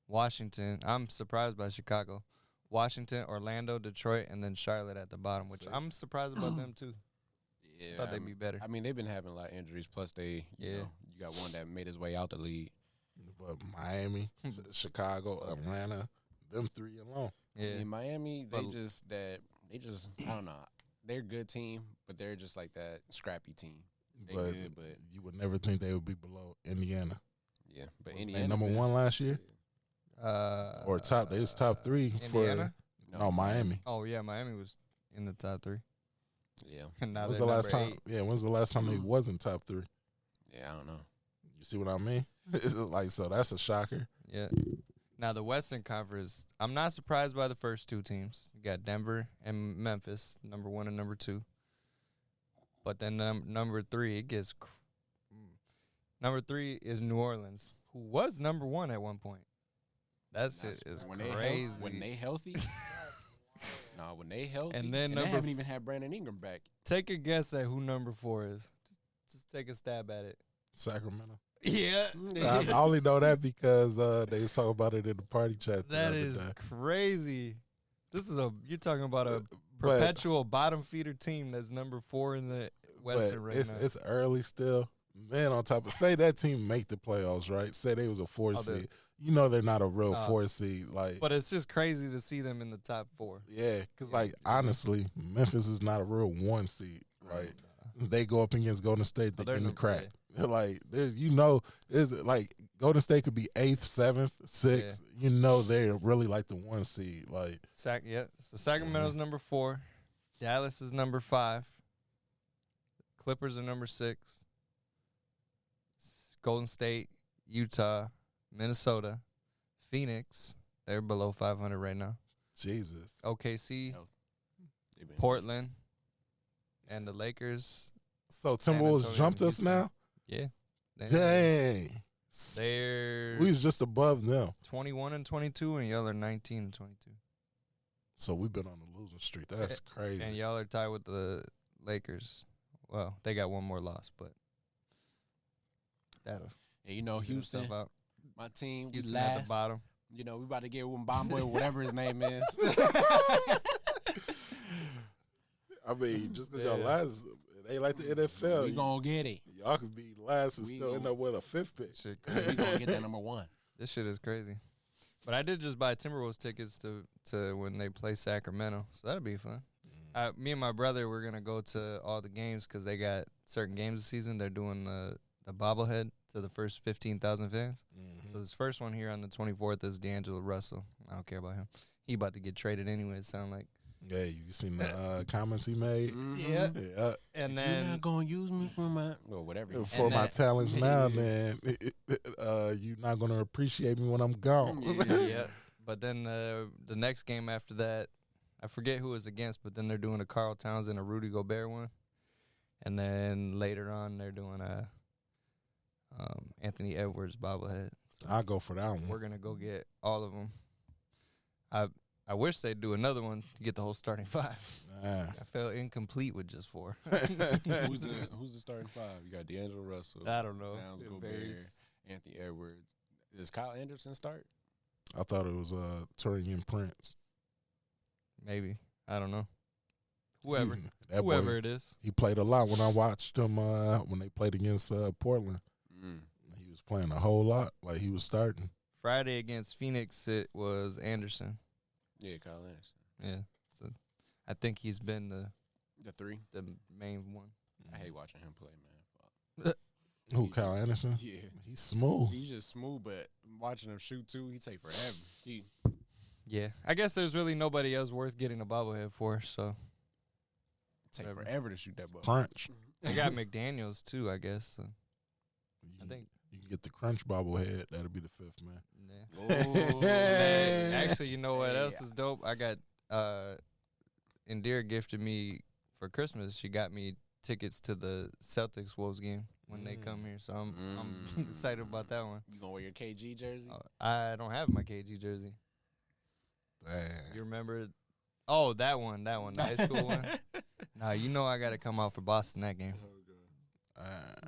Washington. I'm surprised by Chicago. Washington, Orlando, Detroit, and then Charlotte at the bottom, which Sick. I'm surprised about them too. Yeah, Thought they'd be better. I mean, they've been having a lot of injuries. Plus, you know, you got one that made his way out the league. But Miami, Chicago, Atlanta, them three alone. Yeah, In Miami, But- they just I don't know. They're a good team, but they're just like that scrappy team. They But good, but you would never think they would be below Indiana. yeah, but Wasn't they Indiana number been- one last year? Or top? They was top three Indiana? for no Miami. Oh yeah, Miami was in the top 3. Yeah, And now When's they're the last number time? 8. Yeah, when's the last time they wasn't top 3? yeah, I don't know. You see what I mean? It's like, so that's a shocker. Yeah. Now the Western Conference, I'm not surprised by the first 2 teams. You got Denver and Memphis, number 1 and number 2. But then number 3, it gets. Number 3 is New Orleans, who was number 1 at one point. That shit is when crazy. When they healthy. Nah, when they healthy. And then they number haven't even had Brandon Ingram back. Take a guess at who number 4 is. Just take a stab at it. Sacramento. Yeah. I only know that because they was talking about it in the party chat. the That other is day. crazy. You're talking about a But- perpetual bottom feeder team that's number 4 in the Western but right it's now. it's early still. Man, on top of say that team make the playoffs, right? Say they was a 4 Oh, they- seed. You know they're not a real Oh. 4 seed. Like, But it's just crazy to see them in the top 4. yeah, because like honestly, Memphis is not a real 1 seed. Like they go up against Golden State, Oh, they they're in the no- crack. Like there's, is like Golden State could be 8th, 7th, 6th. You know they're really like the 1 seed. Like So Sacramento's number 4. Dallas is number 5. Clippers are number 6. Golden State, Utah, Minnesota, Phoenix. They're below 500 right now. Jesus. OKC, They've been- Portland, and the Lakers. So San Timberwolves Antonio jumped and us Houston. now. Yeah. Dang. They're We was just above them. 21 and 22, and y'all are 19 and 22. So we've been on the losing streak. That's crazy. And y'all are tied with the Lakers. Well, they got one more loss, but that'll And you know, even Houston, itself out. my team, we Houston at the last. bottom. You know, we about to get one bomb boy, whatever his name is. I mean, just because y'all Yeah. last, it ain't like the NFL. We gonna get it. Y'all could be last and We still end gon- up with a 5th pick. Shit, We gonna get that number 1. this shit is crazy. But I did just buy Timberwolves tickets to when they play Sacramento, so that'll be fun. Me and my brother, we're gonna go to all the games because they got certain games this season. They're doing the bobblehead to the first 15,000 fans. So this first one here on the 24th is D'Angelo Russell. I don't care about him. He about to get traded anyway. It sound like. Yeah, you seen the comments he made? Yeah. Yeah. And If then you're not gonna use me for my whatever. For my that- talents now, man, you're not going to appreciate me when I'm gone. yeah. But then the next game after that, I forget who it was against, but then they're doing a Karl Towns and a Rudy Gobert one. And then later on, they're doing a Anthony Edwards bobblehead. So I'll go for that one. we're going to go get all of them. I wish they'd do another one to get the whole starting 5. Ah. I felt incomplete with just 4. who's the starting 5? You got D'Angelo Russell. I don't know. Towns, It Gobert, varies. Anthony Edwards. Does Kyle Anderson start? I thought it was Turian Prince. Maybe. I don't know. Whoever. That Whoever boy, it is. he played a lot when I watched him when they played against Portland. He was playing a whole lot, like he was starting. Friday against Phoenix, it was Anderson. Yeah, Kyle Anderson. Yeah. So I think he's been the 3. main one. I hate watching him play, man. Who, Kyle Anderson? Yeah. He's smooth. He's just smooth, but watching him shoot too, he take forever. He Yeah. I guess there's really nobody else worth getting a bobblehead for, so take Whatever. forever to shoot that ball. Crunch. they got McDaniels too, I guess. So I think you can get the Crunch bobblehead. That'll be the 5th, man. yeah. Oh, Man, actually, you know what Hey. else is dope? I got Indira gifted me for Christmas. She got me tickets to the Celtics Wolves game when they come here, so I'm excited about that one. You gonna wear your KG jersey? I don't have my KG jersey. Damn. You remember? Oh, that one, the high school one. Nah, you know I gotta come out for Boston that game.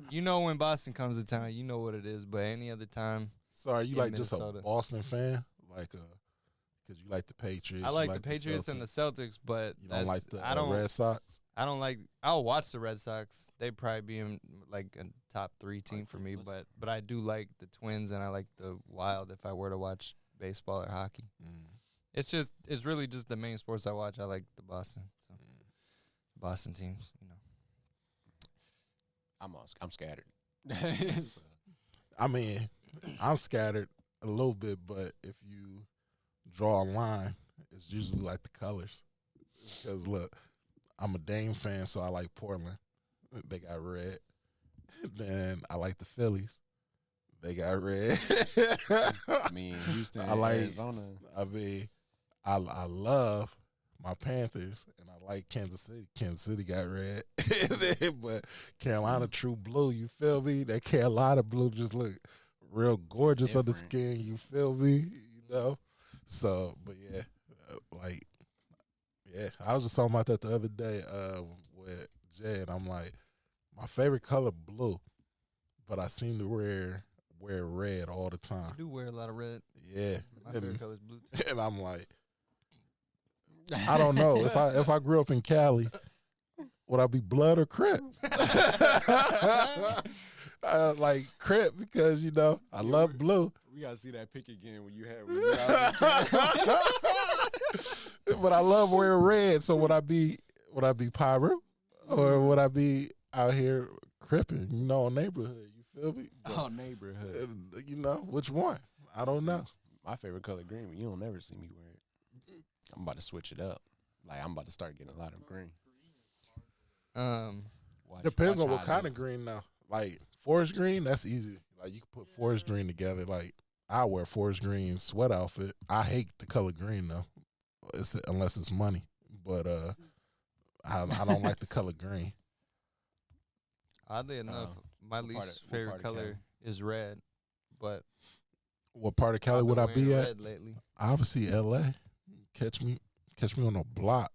You know when Boston comes to town, you know what it is. But any other time, So are you in like just Minnesota. a Boston fan, like because you like the Patriots? I like you the Patriots and the Celtics, but You don't like the I don't Red Sox? I don't like. I'll watch the Red Sox. They'd probably be in like a top 3 team for me. But I do like the Twins and I like the Wild. If I were to watch baseball or hockey, it's really just the main sports I watch. I like the Boston, Boston teams. You know, I'm scattered. So. I mean, I'm scattered a little bit, but if you draw a line, it's usually like the colors. Because look, I'm a Dame fan, so I like Portland. They got red. Then I like the Phillies. They got red. I mean, Houston, I like Arizona. I mean, I love my Panthers, and I like Kansas City. Kansas City got red. But Carolina true blue, you feel me? That Carolina blue just look real gorgeous on the skin, you feel me? You know? So, but yeah, I was just talking about that the other day with Jay, and I'm like, my favorite color blue, but I seem to wear red all the time. I do wear a lot of red. Yeah. My favorite color is blue. And I'm like, I don't know. If I grew up in Cali, would I be blood or Crip? Like Crip because, you know, I love blue. We gotta see that pic again when you had. But I love wearing red. So would I be Pyro, or would I be out here cripping? You know, neighborhood. You feel me? Oh, neighborhood. You know which one? I don't know. My favorite color green. You don't never see me wear it. I'm about to switch it up. Like I'm about to start getting a lot of green. Depends on what kind of green now. Like forest green, that's easy. Like you can put forest green together. Like I wear forest green sweat outfit. I hate the color green though, unless it's money. But I don't like the color green. Oddly enough, my least favorite color is red. But what part of Cali would I be at? Lately. Obviously, L.A. Catch me on a block.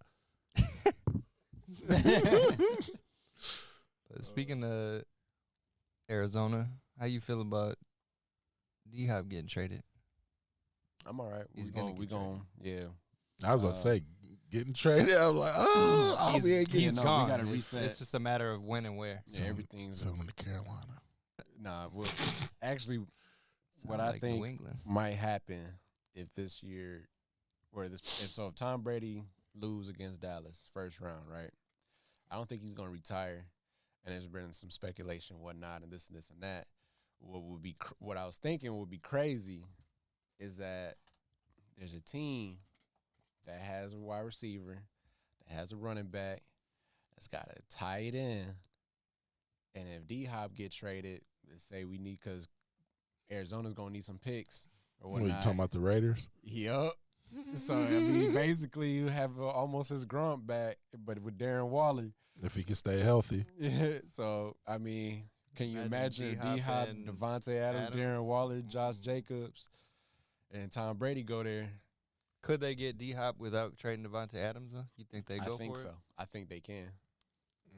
But speaking of Arizona, how you feel about D-Hop getting traded? I'm all right. He's going. Yeah. I was about to say getting traded. I was like, oh, we ain't getting gone. We gotta reset. It's just a matter of when and where. Yeah, everything's something to Carolina. Nah, well, actually, what like I think New England might happen if this year, if Tom Brady lose against Dallas first round, right? I don't think he's gonna retire, and there's been some speculation, whatnot, and this and that. What I was thinking would be crazy is that there's a team that has a wide receiver, that has a running back, that's got a tight end, and if D-Hop get traded, let's say we need, because Arizona's gonna need some picks or whatnot. What, you talking about the Raiders? Yup. So I mean, basically, you have almost his Grump back, but with Darren Waller, if he can stay healthy. Yeah. So I mean, can you imagine D-Hop, Devontae Adams, Darren Waller, Josh Jacobs, and Tom Brady go there? Could they get D-Hop without trading Devontae Adams, though? You think they go for it? I think so. I think they can.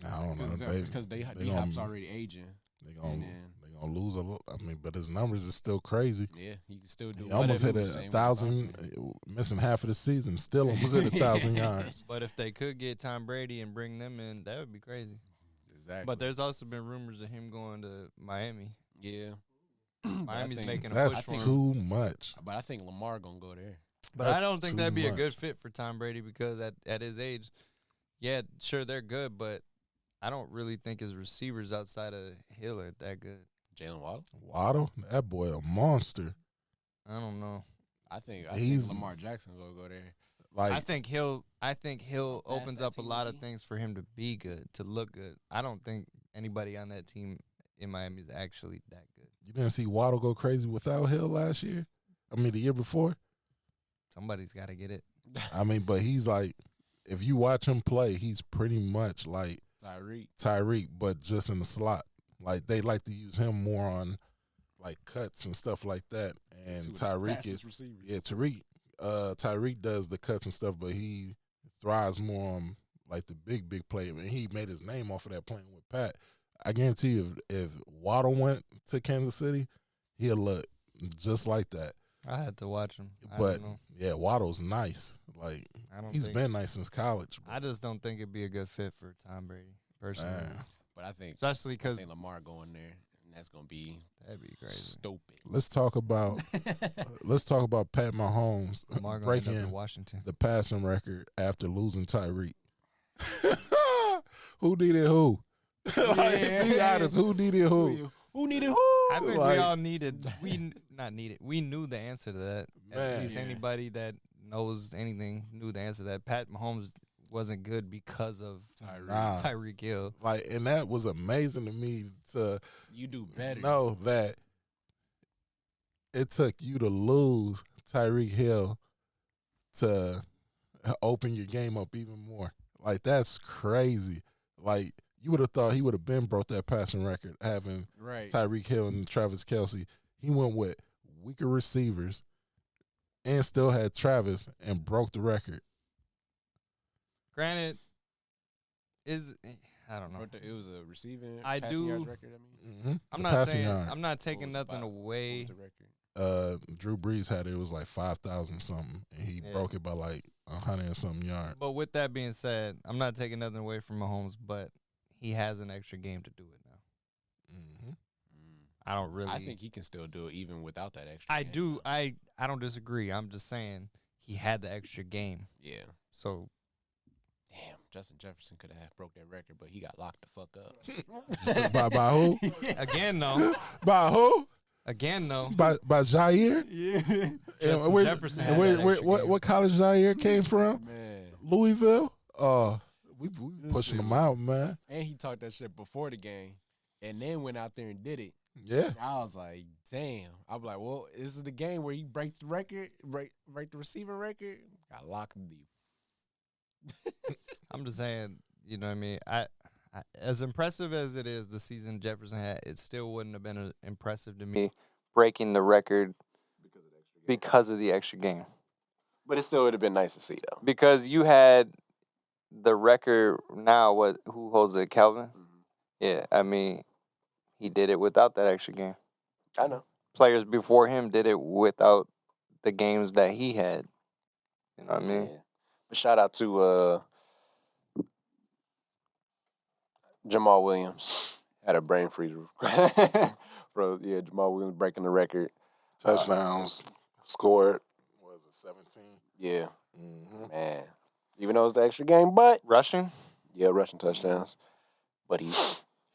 I don't know. Because D-Hop's already aging. They're gonna lose a lot. I mean, but his numbers is still crazy. Yeah, he can still do. He almost hit 1,000, missing half of the season. Still almost hit 1,000 yards. But if they could get Tom Brady and bring them in, that would be crazy. Exactly. But there's also been rumors of him going to Miami. Yeah. Miami's making a push for him. That's too much. But I think Lamar gonna go there. But I don't think that'd be a good fit for Tom Brady because at his age, yeah, sure they're good, but I don't really think his receivers outside of Hill are that good. Jalen Waddle? Waddle? That boy a monster. I don't know. I think Lamar Jackson will go there. Like I think Hill opens up a lot of things for him to be good, to look good. I don't think anybody on that team in Miami is actually that good. You didn't see Waddle go crazy without Hill last year? I mean, the year before? Somebody's got to get it. I mean, but he's like, if you watch him play, he's pretty much like Tyreek. but just in the slot. Like they like to use him more on like cuts and stuff like that. And Tyreek is Tyreek does the cuts and stuff, but he thrives more on like the big play. I mean, he made his name off of that playing with Pat. I guarantee you, if Waddle went to Kansas City, he'll look just like that. I had to watch him. But yeah, Waddle's nice. Like he's been nice since college. I just don't think it'd be a good fit for Tom Brady personally. But I think especially because Lamar going there, and that'd be crazy. Stupid. Let's talk about Pat Mahomes breaking Washington. the passing record after losing Tyreek. Who needed who? Be honest, who needed who? Who needed who? I think we all needed. We knew the answer to that. At least anybody that knows anything knew the answer to that. Pat Mahomes wasn't good because of Tyreek Hill. Like, and that was amazing to me to do better. Know that it took you to lose Tyreek Hill to open your game up even more. Like, that's crazy. Like, you would have thought he would have been broke that passing record having Tyreek Hill and Travis Kelce. He went with weaker receivers and still had Travis and broke the record. Granted, I don't know. It was a receiving passing yards record. I mean, I'm not taking nothing away. Drew Brees had it was like 5,000 something, and he broke it by like 100 and something yards. But with that being said, I'm not taking nothing away from Mahomes, but he has an extra game to do it now. Mm-hmm. I don't really. I think he can still do it even without that extra. I do. I don't disagree. I'm just saying he had the extra game. Yeah. So. Damn, Justin Jefferson could have broke that record, but he got locked the fuck up. by who? Again, no. By who? Again, no. By Jair? Yeah. Justin Jefferson had that extra game. What college Jair came from? Man. Louisville? We pushing him out, man. And he talked that shit before the game and then went out there and did it. Yeah. I was like, damn. I'm like, well, this is the game where he breaks the record, break the receiving record. Got locked in deep. I'm just saying, you know what I mean? I as impressive as it is the season Jefferson had, it still wouldn't have been impressive to me breaking the record because of the extra game. But it still would have been nice to see, though. Because you had the record now, who holds it, Calvin? Mm-hmm. Yeah, I mean, he did it without that extra game. I know. Players before him did it without the games that he had. You know what I mean? Yeah. But shout out to Jamal Williams. Had a brain freeze. Bro, yeah, Jamal Williams breaking the record. Touchdowns scored, what was it, 17? Yeah. Mm-hmm. Man. Even though it's the extra game, but rushing? Yeah, rushing touchdowns. But he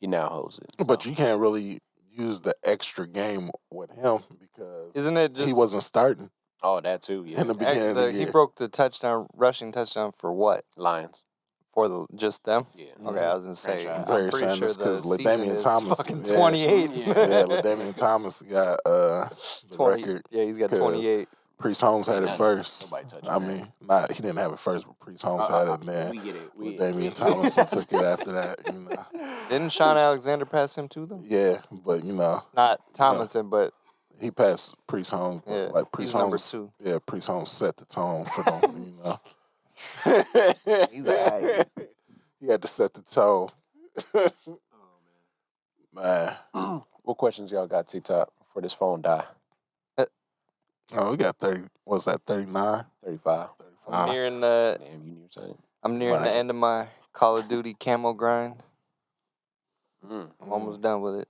now holds it. So. But you can't really use the extra game with him because isn't it just he wasn't starting. Oh, that too, yeah. In the beginning of the year. He broke the rushing touchdown for what? Lions. For just them? Yeah. Okay, I was going to say. I'm pretty sure because LaDainian Thomas. Fucking 28. Yeah, LaDainian Thomas got the 20, record. Yeah, he's got 28. Priest Holmes had it first. Nobody touched I mean, he didn't have it first, but Priest Holmes had it. Man, we get it. LaDainian Thomas took it after that. You know. Didn't Sean Alexander pass him too, though? Yeah, but you know. Not Tomlinson, but. He passed Priest Holmes. Yeah, like Priest Holmes. Number 2. Yeah, Priest Holmes set the tone for them. You know. He's like, he had to set the tone. Man. What questions y'all got, T-Top, before this phone die? Oh, we got 30. What's that? 39, 35. I'm nearing the. Damn, you near something. I'm nearing the end of my Call of Duty camo grind. I'm almost done with it.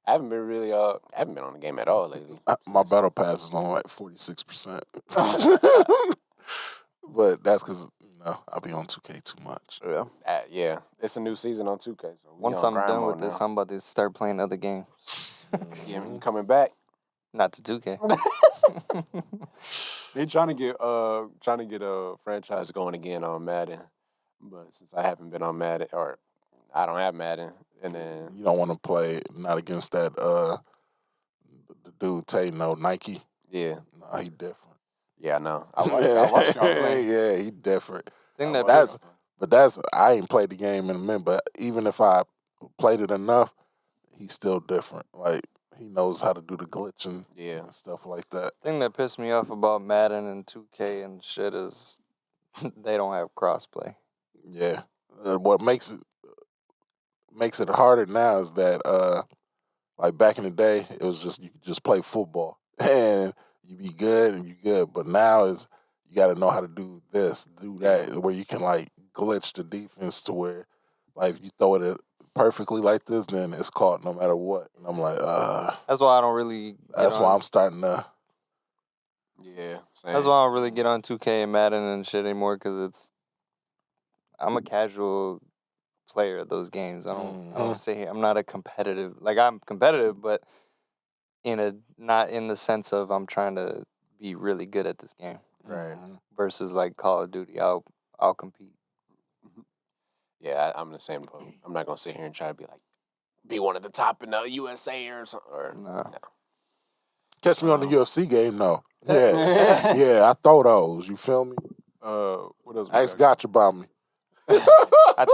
I haven't been on the game at all lately. My battle pass is on like 46%. But that's because, I'll be on 2K too much. Yeah. Yeah. It's a new season on 2K. So once I'm done with this, I'm about to start playing other games. Yeah, you coming back? Not to 2K. They trying to get a franchise going again on Madden. But since I haven't been on Madden, or I don't have Madden, and then you don't want to play not against that the dude Nike. Yeah. No, he different. Yeah, I know. I watch y'all play. Yeah, he different. Thing that But I ain't played the game in a minute. But even if I played it enough, he's still different. Like he knows how to do the glitching Yeah. and stuff like that. Thing that pissed me off about Madden and 2K and shit is they don't have crossplay. Yeah. What makes it harder now is that like back in the day, it was just you could just play football and you be good and you good. But now is you got to know how to do this, do that, where you can like glitch the defense to where like if you throw it perfectly like this, then it's caught no matter what. And I'm like, That's why I don't really. That's why I'm starting to. Yeah. Same. That's why I don't really get on 2K and Madden and shit anymore because I'm a casual player at those games. I don't sit here. I'm not a competitive. Like I'm competitive, but not in the sense of I'm trying to be really good at this game. Right. Versus like Call of Duty, I'll compete. Yeah, I'm the same boat. I'm not gonna sit here and try to be one of the top in the USA or something. Or, no. Catch me on the UFC game, no. Yeah, yeah, I throw those. You feel me? What else? Ask Gotcha about me. I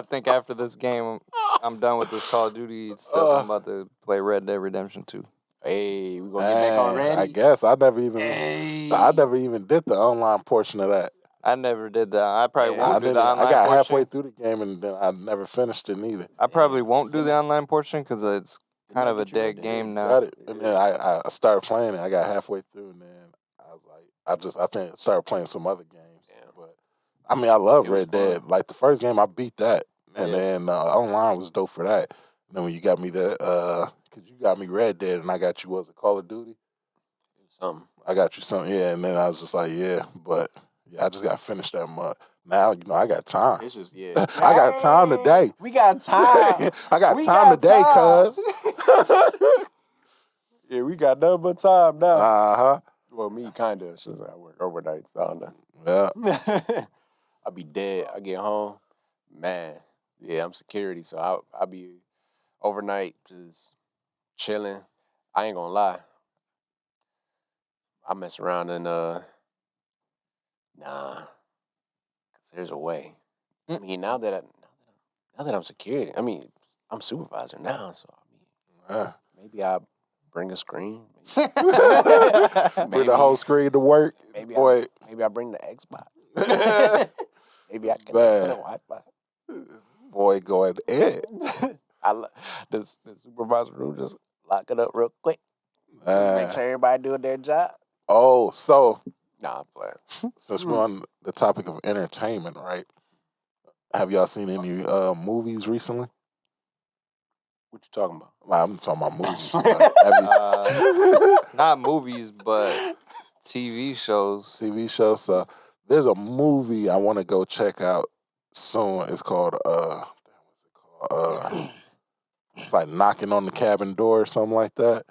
think after this game, I'm done with this Call of Duty stuff. I'm about to play Red Dead Redemption 2. Hey, we gonna get back already? I guess I never even did the online portion of that. I never did that. I probably won't do the online portion. I got halfway through the game and then I never finished it neither. I probably won't do the online portion because it's kind of a dead game now. Got it. And then I started playing it. I got halfway through and then I was like, I think I started playing some other games. Yeah. But I mean, I love Red Dead. Like the first game, I beat that. And then online was dope for that. And then when you got me because you got me Red Dead and I got you, was it Call of Duty? Something. I got you something, yeah. And then I was just like, yeah, but I just got to finish that month. Now, I got time. It's just, I got time today. We got time. I got time today, cuz. Yeah, we got nothing but time now. Uh-huh. Well, me, kind of, since I work overnight, so I don't know. Yeah. I'll be dead. I get home, man. Yeah, I'm security, so I'll be overnight just chilling. I ain't gonna lie. I mess around and cause there's a way. I mean, now that I'm security, I mean, I'm supervisor now, so I mean, maybe I bring a screen. Bring the whole screen to work. Maybe Boy. maybe I bring the Xbox. Maybe I connect to the Wi-Fi. Boy, go ahead. The supervisor room, just lock it up real quick. Make sure everybody doing their job. Oh, so nah, I'm playing. Since we're on the topic of entertainment, right? Have y'all seen any movies recently? What you talking about? I'm talking about movies. Not movies, but TV shows. TV shows. So there's a movie I want to go check out soon. It's called it's like Knocking on the Cabin Door or something like that.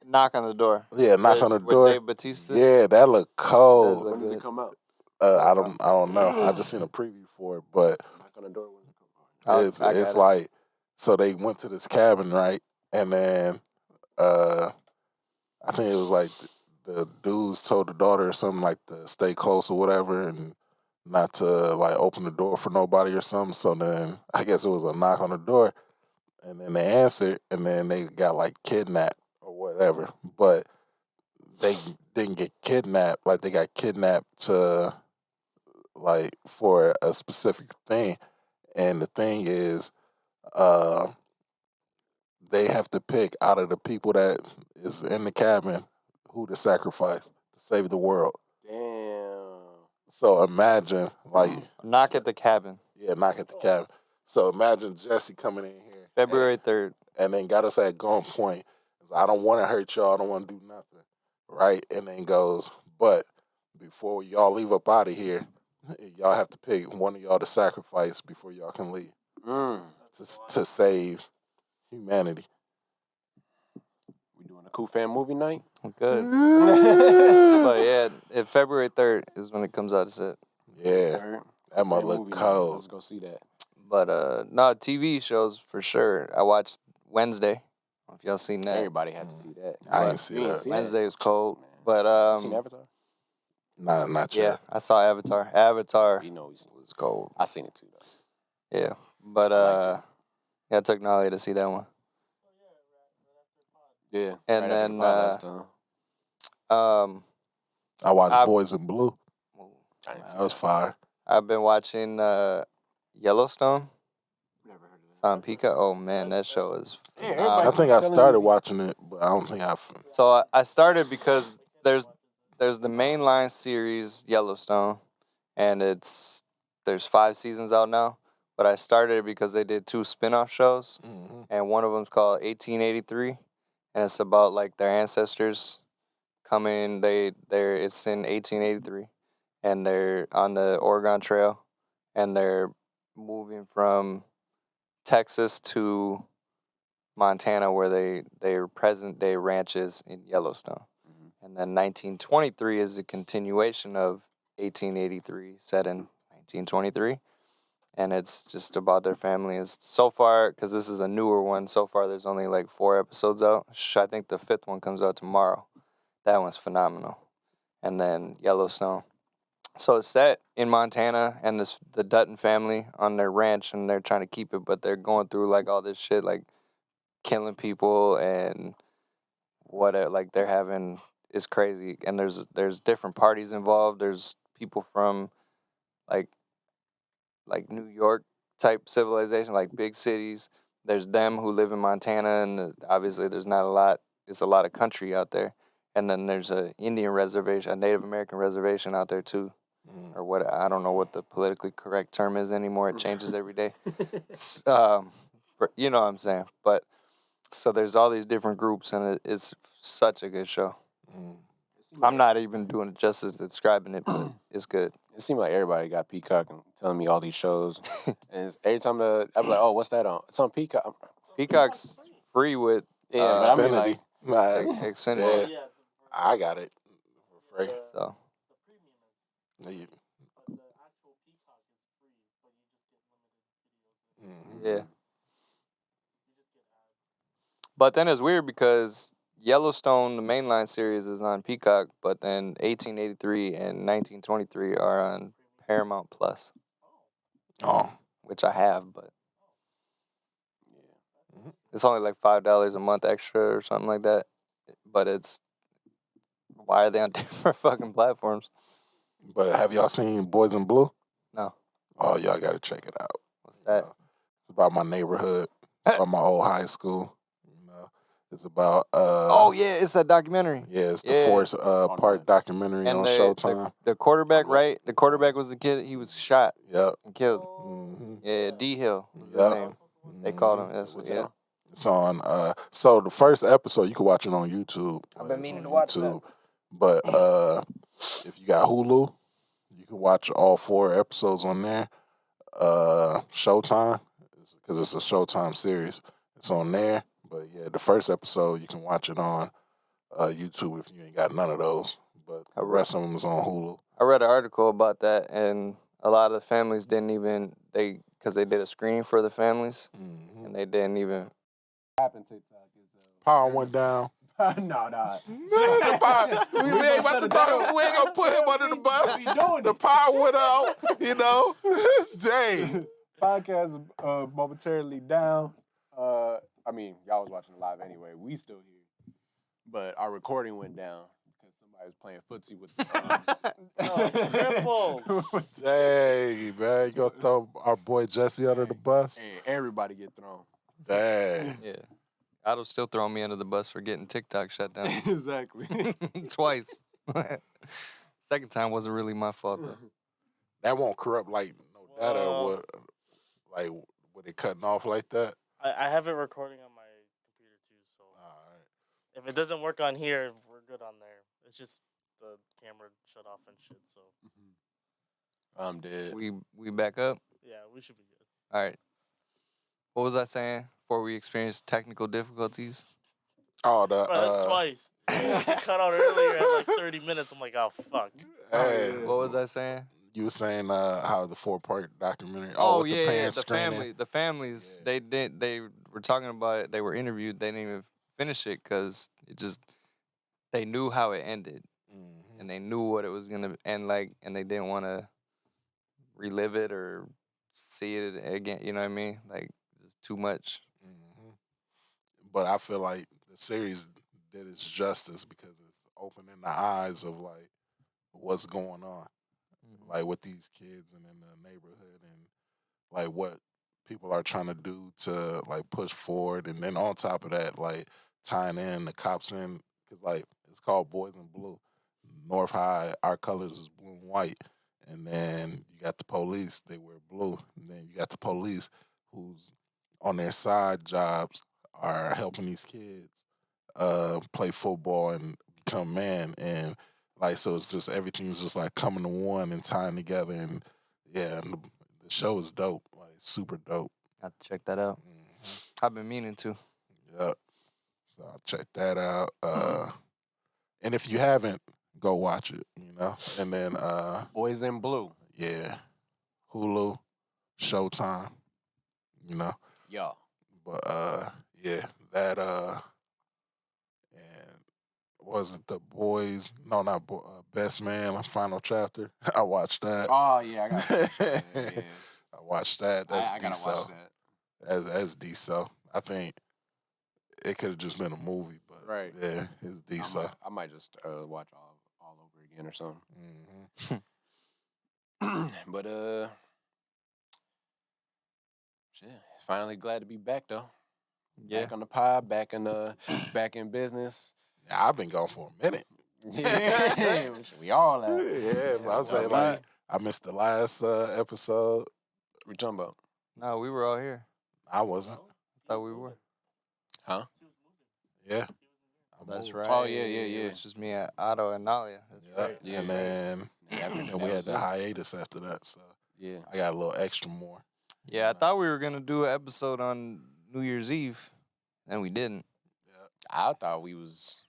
Knock on the Door. Yeah, Knock on the Door. Dave Bautista? Yeah, that look cold. When does it come out? I don't know. I just seen a preview for it, but Knock on the Door. When it come out? it's like, so they went to this cabin, right? And then I think it was like the dudes told the daughter or something like to stay close or whatever and not to like open the door for nobody or something. So then I guess it was a knock on the door and then they answered and then they got like kidnapped or whatever. But they didn't get kidnapped. Like they got kidnapped to like for a specific thing. And the thing is, they have to pick out of the people that is in the cabin who to sacrifice to save the world. Damn. So imagine, like... Knock at the Cabin. Yeah, Knock at the Cabin. So imagine Jesse coming in here. February 3rd. And then got us at gunpoint. I don't want to hurt y'all. I don't want to do nothing. Right? And then goes, but before y'all leave up out of here, y'all have to pick one of y'all to sacrifice before y'all can leave. To save humanity. We doing a Coofam movie night? Good. But yeah, February 3rd is when it comes out. It's it. Yeah, that might look cold. Let's go see that. But no, TV shows for sure. I watched Wednesday. I don't know if y'all seen that. Everybody had to see that. I didn't see that. Wednesday was cold. But you seen Avatar? Nah, not Yeah, yet. I saw Avatar. Avatar You know, was cold. I seen it too though. Yeah, but like yeah, I took Nolly to see that one. Yeah. And right after then the pod last time. I watched I- Boys in Blue. I didn't see That was fire. I've been watching Yellowstone. Never heard of It's on Peacock. Oh man, that show is. Yeah, phenomenal. everybody I think I telling started me- watching it, but I don't think I've. So I started because there's the mainline series Yellowstone, and there's 5 seasons out now. But I started it because they did 2 spin-off shows, and one of them's called 1883, and it's about like their ancestors coming. It's in 1883, and they're on the Oregon Trail, and they're moving from Texas to Montana, where their present day ranches in Yellowstone. And then 1923 is a continuation of 1883, set in 1923. And it's just about their families. So far, because this is a newer one, so far there's only like 4 episodes out. I think the 5th one comes out tomorrow. That one's phenomenal. And then Yellowstone. So it's set in Montana, and the Dutton family on their ranch, and they're trying to keep it, but they're going through like all this shit, like killing people and whatever. Like they're having, it's crazy. And there's different parties involved. There's people from like New York type civilization, like big cities. There's them who live in Montana, and obviously there's not a lot. It's a lot of country out there. And then there's a Indian reservation, a Native American reservation out there too, or what, I don't know what the politically correct term is anymore. It changes every day. You know what I'm saying? But so there's all these different groups, and it's such a good show. I'm not even doing it justice describing it, but it's good. It seemed like everybody got Peacock and telling me all these shows. And every time I'm like, oh, what's that on? It's on Peacock. Peacock's free with Yeah, but I mean, Xfinity. like, Xfinity. Yeah. I got it for free. So Yeah. yeah. But then it's weird because Yellowstone, the mainline series, is on Peacock, but then 1883 and 1923 are on Paramount Plus, Oh. which I have, but it's only like $5 a month extra or something like that. But why are they on different fucking platforms? But have y'all seen Boys in Blue? No. Oh, y'all got to check it out. What's that? It's about my neighborhood, about my old high school. It's about oh yeah, it's that documentary. Yeah, it's the Forest Park documentary And on Showtime. the quarterback, right? The quarterback was a kid. He was shot Yep. and killed. Mm-hmm. Yeah, D Hill. Was his Yep. name. They called him. That's what. Yeah. It's on. So the first episode you can watch it on YouTube. I've been It's meaning on to watch YouTube. But if you got Hulu, you can watch all 4 episodes on there. Showtime, because it's a Showtime series. It's on there. But yeah, the first episode you can watch it on YouTube if you ain't got none of those. But the rest of them is on Hulu. I read an article about that, and a lot of the families didn't even because they did a screening for the families, and they didn't even. Power went down. no. We ain't about to throw him. We ain't gonna put him under the bus. The power went out. You know, dang. Podcast momentarily down. I mean, y'all was watching it live anyway. We still here, but our recording went down because somebody was playing footsie with. Dang, man, you gonna throw our boy Jesse under the bus? And everybody get thrown. Dang. Yeah. Otto'll still throw me under the bus for getting TikTok shut down. Exactly. Twice. Second time wasn't really my fault though. That won't corrupt like no data or what? Like with it cutting off like that? I have it recording on my computer too, so if it doesn't work on here, we're good on there. It's just the camera shut off and shit. So I'm dead. We back up. yeah, we should be good. All right. What was I saying before we experienced technical difficulties? Oh, Bro, that's twice. We cut out earlier at like 30 minutes. I'm like, oh fuck. Hey, What was I saying? you were saying how the 4-part documentary. Oh, with yeah, the parents screening. the families. Yeah. They were talking about it. They were interviewed. They didn't even finish it because they knew how it ended. and they knew what it was gonna end like, and they didn't want to relive it or see it again. You know what I mean? Like, it's too much. Mm-hmm. But I feel like the series did its justice because it's opening the eyes of like what's going on, like with these kids and in the neighborhood, and like what people are trying to do to like push forward, and then on top of that, like tying in the cops in because like it's called Boys in Blue. North High, our colors is blue and white, and then you got the police, they wear blue, and then you got the police who's on their side jobs are helping these kids play football and become man, and like so it's just everything's just like coming to one and tying together, and yeah, and the show is dope, like super dope. Have to check that out. I've been meaning to. Yep. So I'll check that out. And if you haven't, go watch it, you know. And then Boys in Blue. yeah, Hulu, Showtime, you know. Yeah. But yeah, that and was it the boys? No, not Best Man, Final Chapter. I watched that. Oh yeah, I got that. Yeah. I watched that. That's I gotta decent. watch that. That's decent. I think it could have just been a movie, but Right. yeah, it's decent. I might just watch all over again or something. Mm-hmm. But shit, finally glad to be back though. Yeah. Back on the pod, back in business. Yeah, I've been gone for a minute. Yeah, we all have. Yeah, but I was saying like I missed the last episode. What you talking about? No, we were all here. I wasn't. Thought we were. Huh? Yeah. That's moved. right. Oh, yeah. It's just me, Otto, and Nalia. That's Yeah. right. Yeah, And then and we had the hiatus after that, so Yeah. I got a little extra more. Yeah, I thought we were gonna do an episode on New Year's Eve, and we didn't. I thought we was.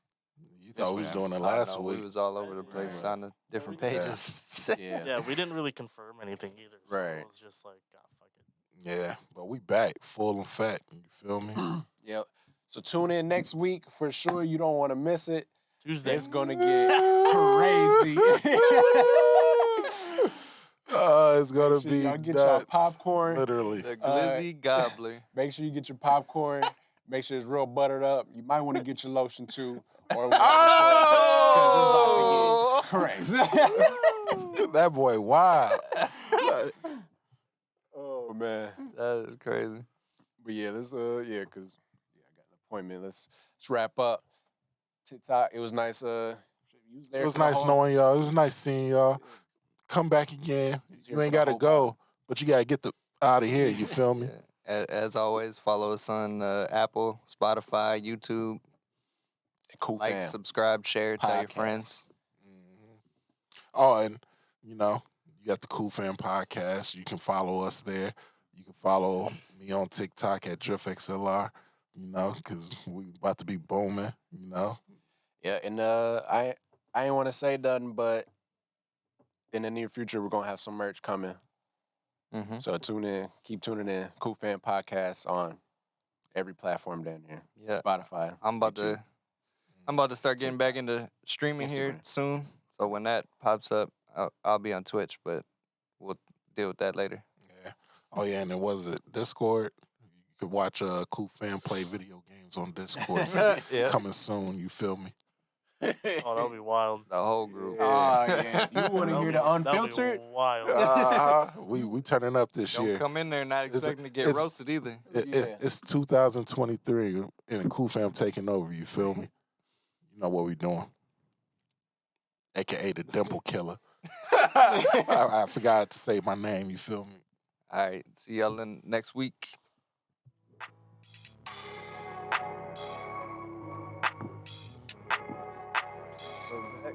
You thought we was doing it I last know, week. We was all over the place Right. on the different Yeah. pages. Yeah. Yeah, we didn't really confirm anything either. So Right. it was just like, ah, fuck it. Yeah, but we back full and fat. You feel me? Yep. So tune in next week for sure. You don't want to miss it. Tuesday. It's gonna get crazy. It's gonna Make sure be y'all get y'all nuts. popcorn. Literally. The glizzy gobbler. Make sure you get your popcorn. Make sure it's real buttered up. You might want to get your lotion too, or Oh! because it's about to get crazy. That boy wild. Oh man. That is crazy. But yeah, let's because I got an appointment. Let's wrap up. TikTok. It was nice. You was there It was for the nice whole- knowing y'all. It was nice seeing y'all. Come back again. You ain't gotta go, but you gotta get out of here. You feel me? Yeah. As always, follow us on Apple, Spotify, YouTube. Cool Like, fam. subscribe, share, tell your Podcast. friends. Oh, and you know, you got the Coofampadcast. You can follow us there. You can follow me on TikTok at Driftxlr. You know, because we about to be booming. You know. Yeah, and I ain't want to say nothing, but in the near future we're gonna have some merch coming. Mm-hmm. So tune in, keep tuning in. Coofampadcast on every platform down there. Yeah. Spotify. I'm about YouTube. to start getting back into streaming here Instagram. soon. So when that pops up, I'll be on Twitch, but we'll deal with that later. Yeah. Oh yeah, and then was it Discord? You could watch Coofam play video games on Discord. So Yeah. coming soon. You feel me? Oh, that'll be wild. The whole group. Oh yeah. You want to That'll hear be- the that'll be unfiltered? Wild. We turning up this Don't year. come in there not expecting to get it's- roasted either. It's 2023 and Coofam taking over. You feel me? You know what we doing? AKA the Dimple Killer. I forgot to say my name. You feel me? All right. See y'all in next week. So back.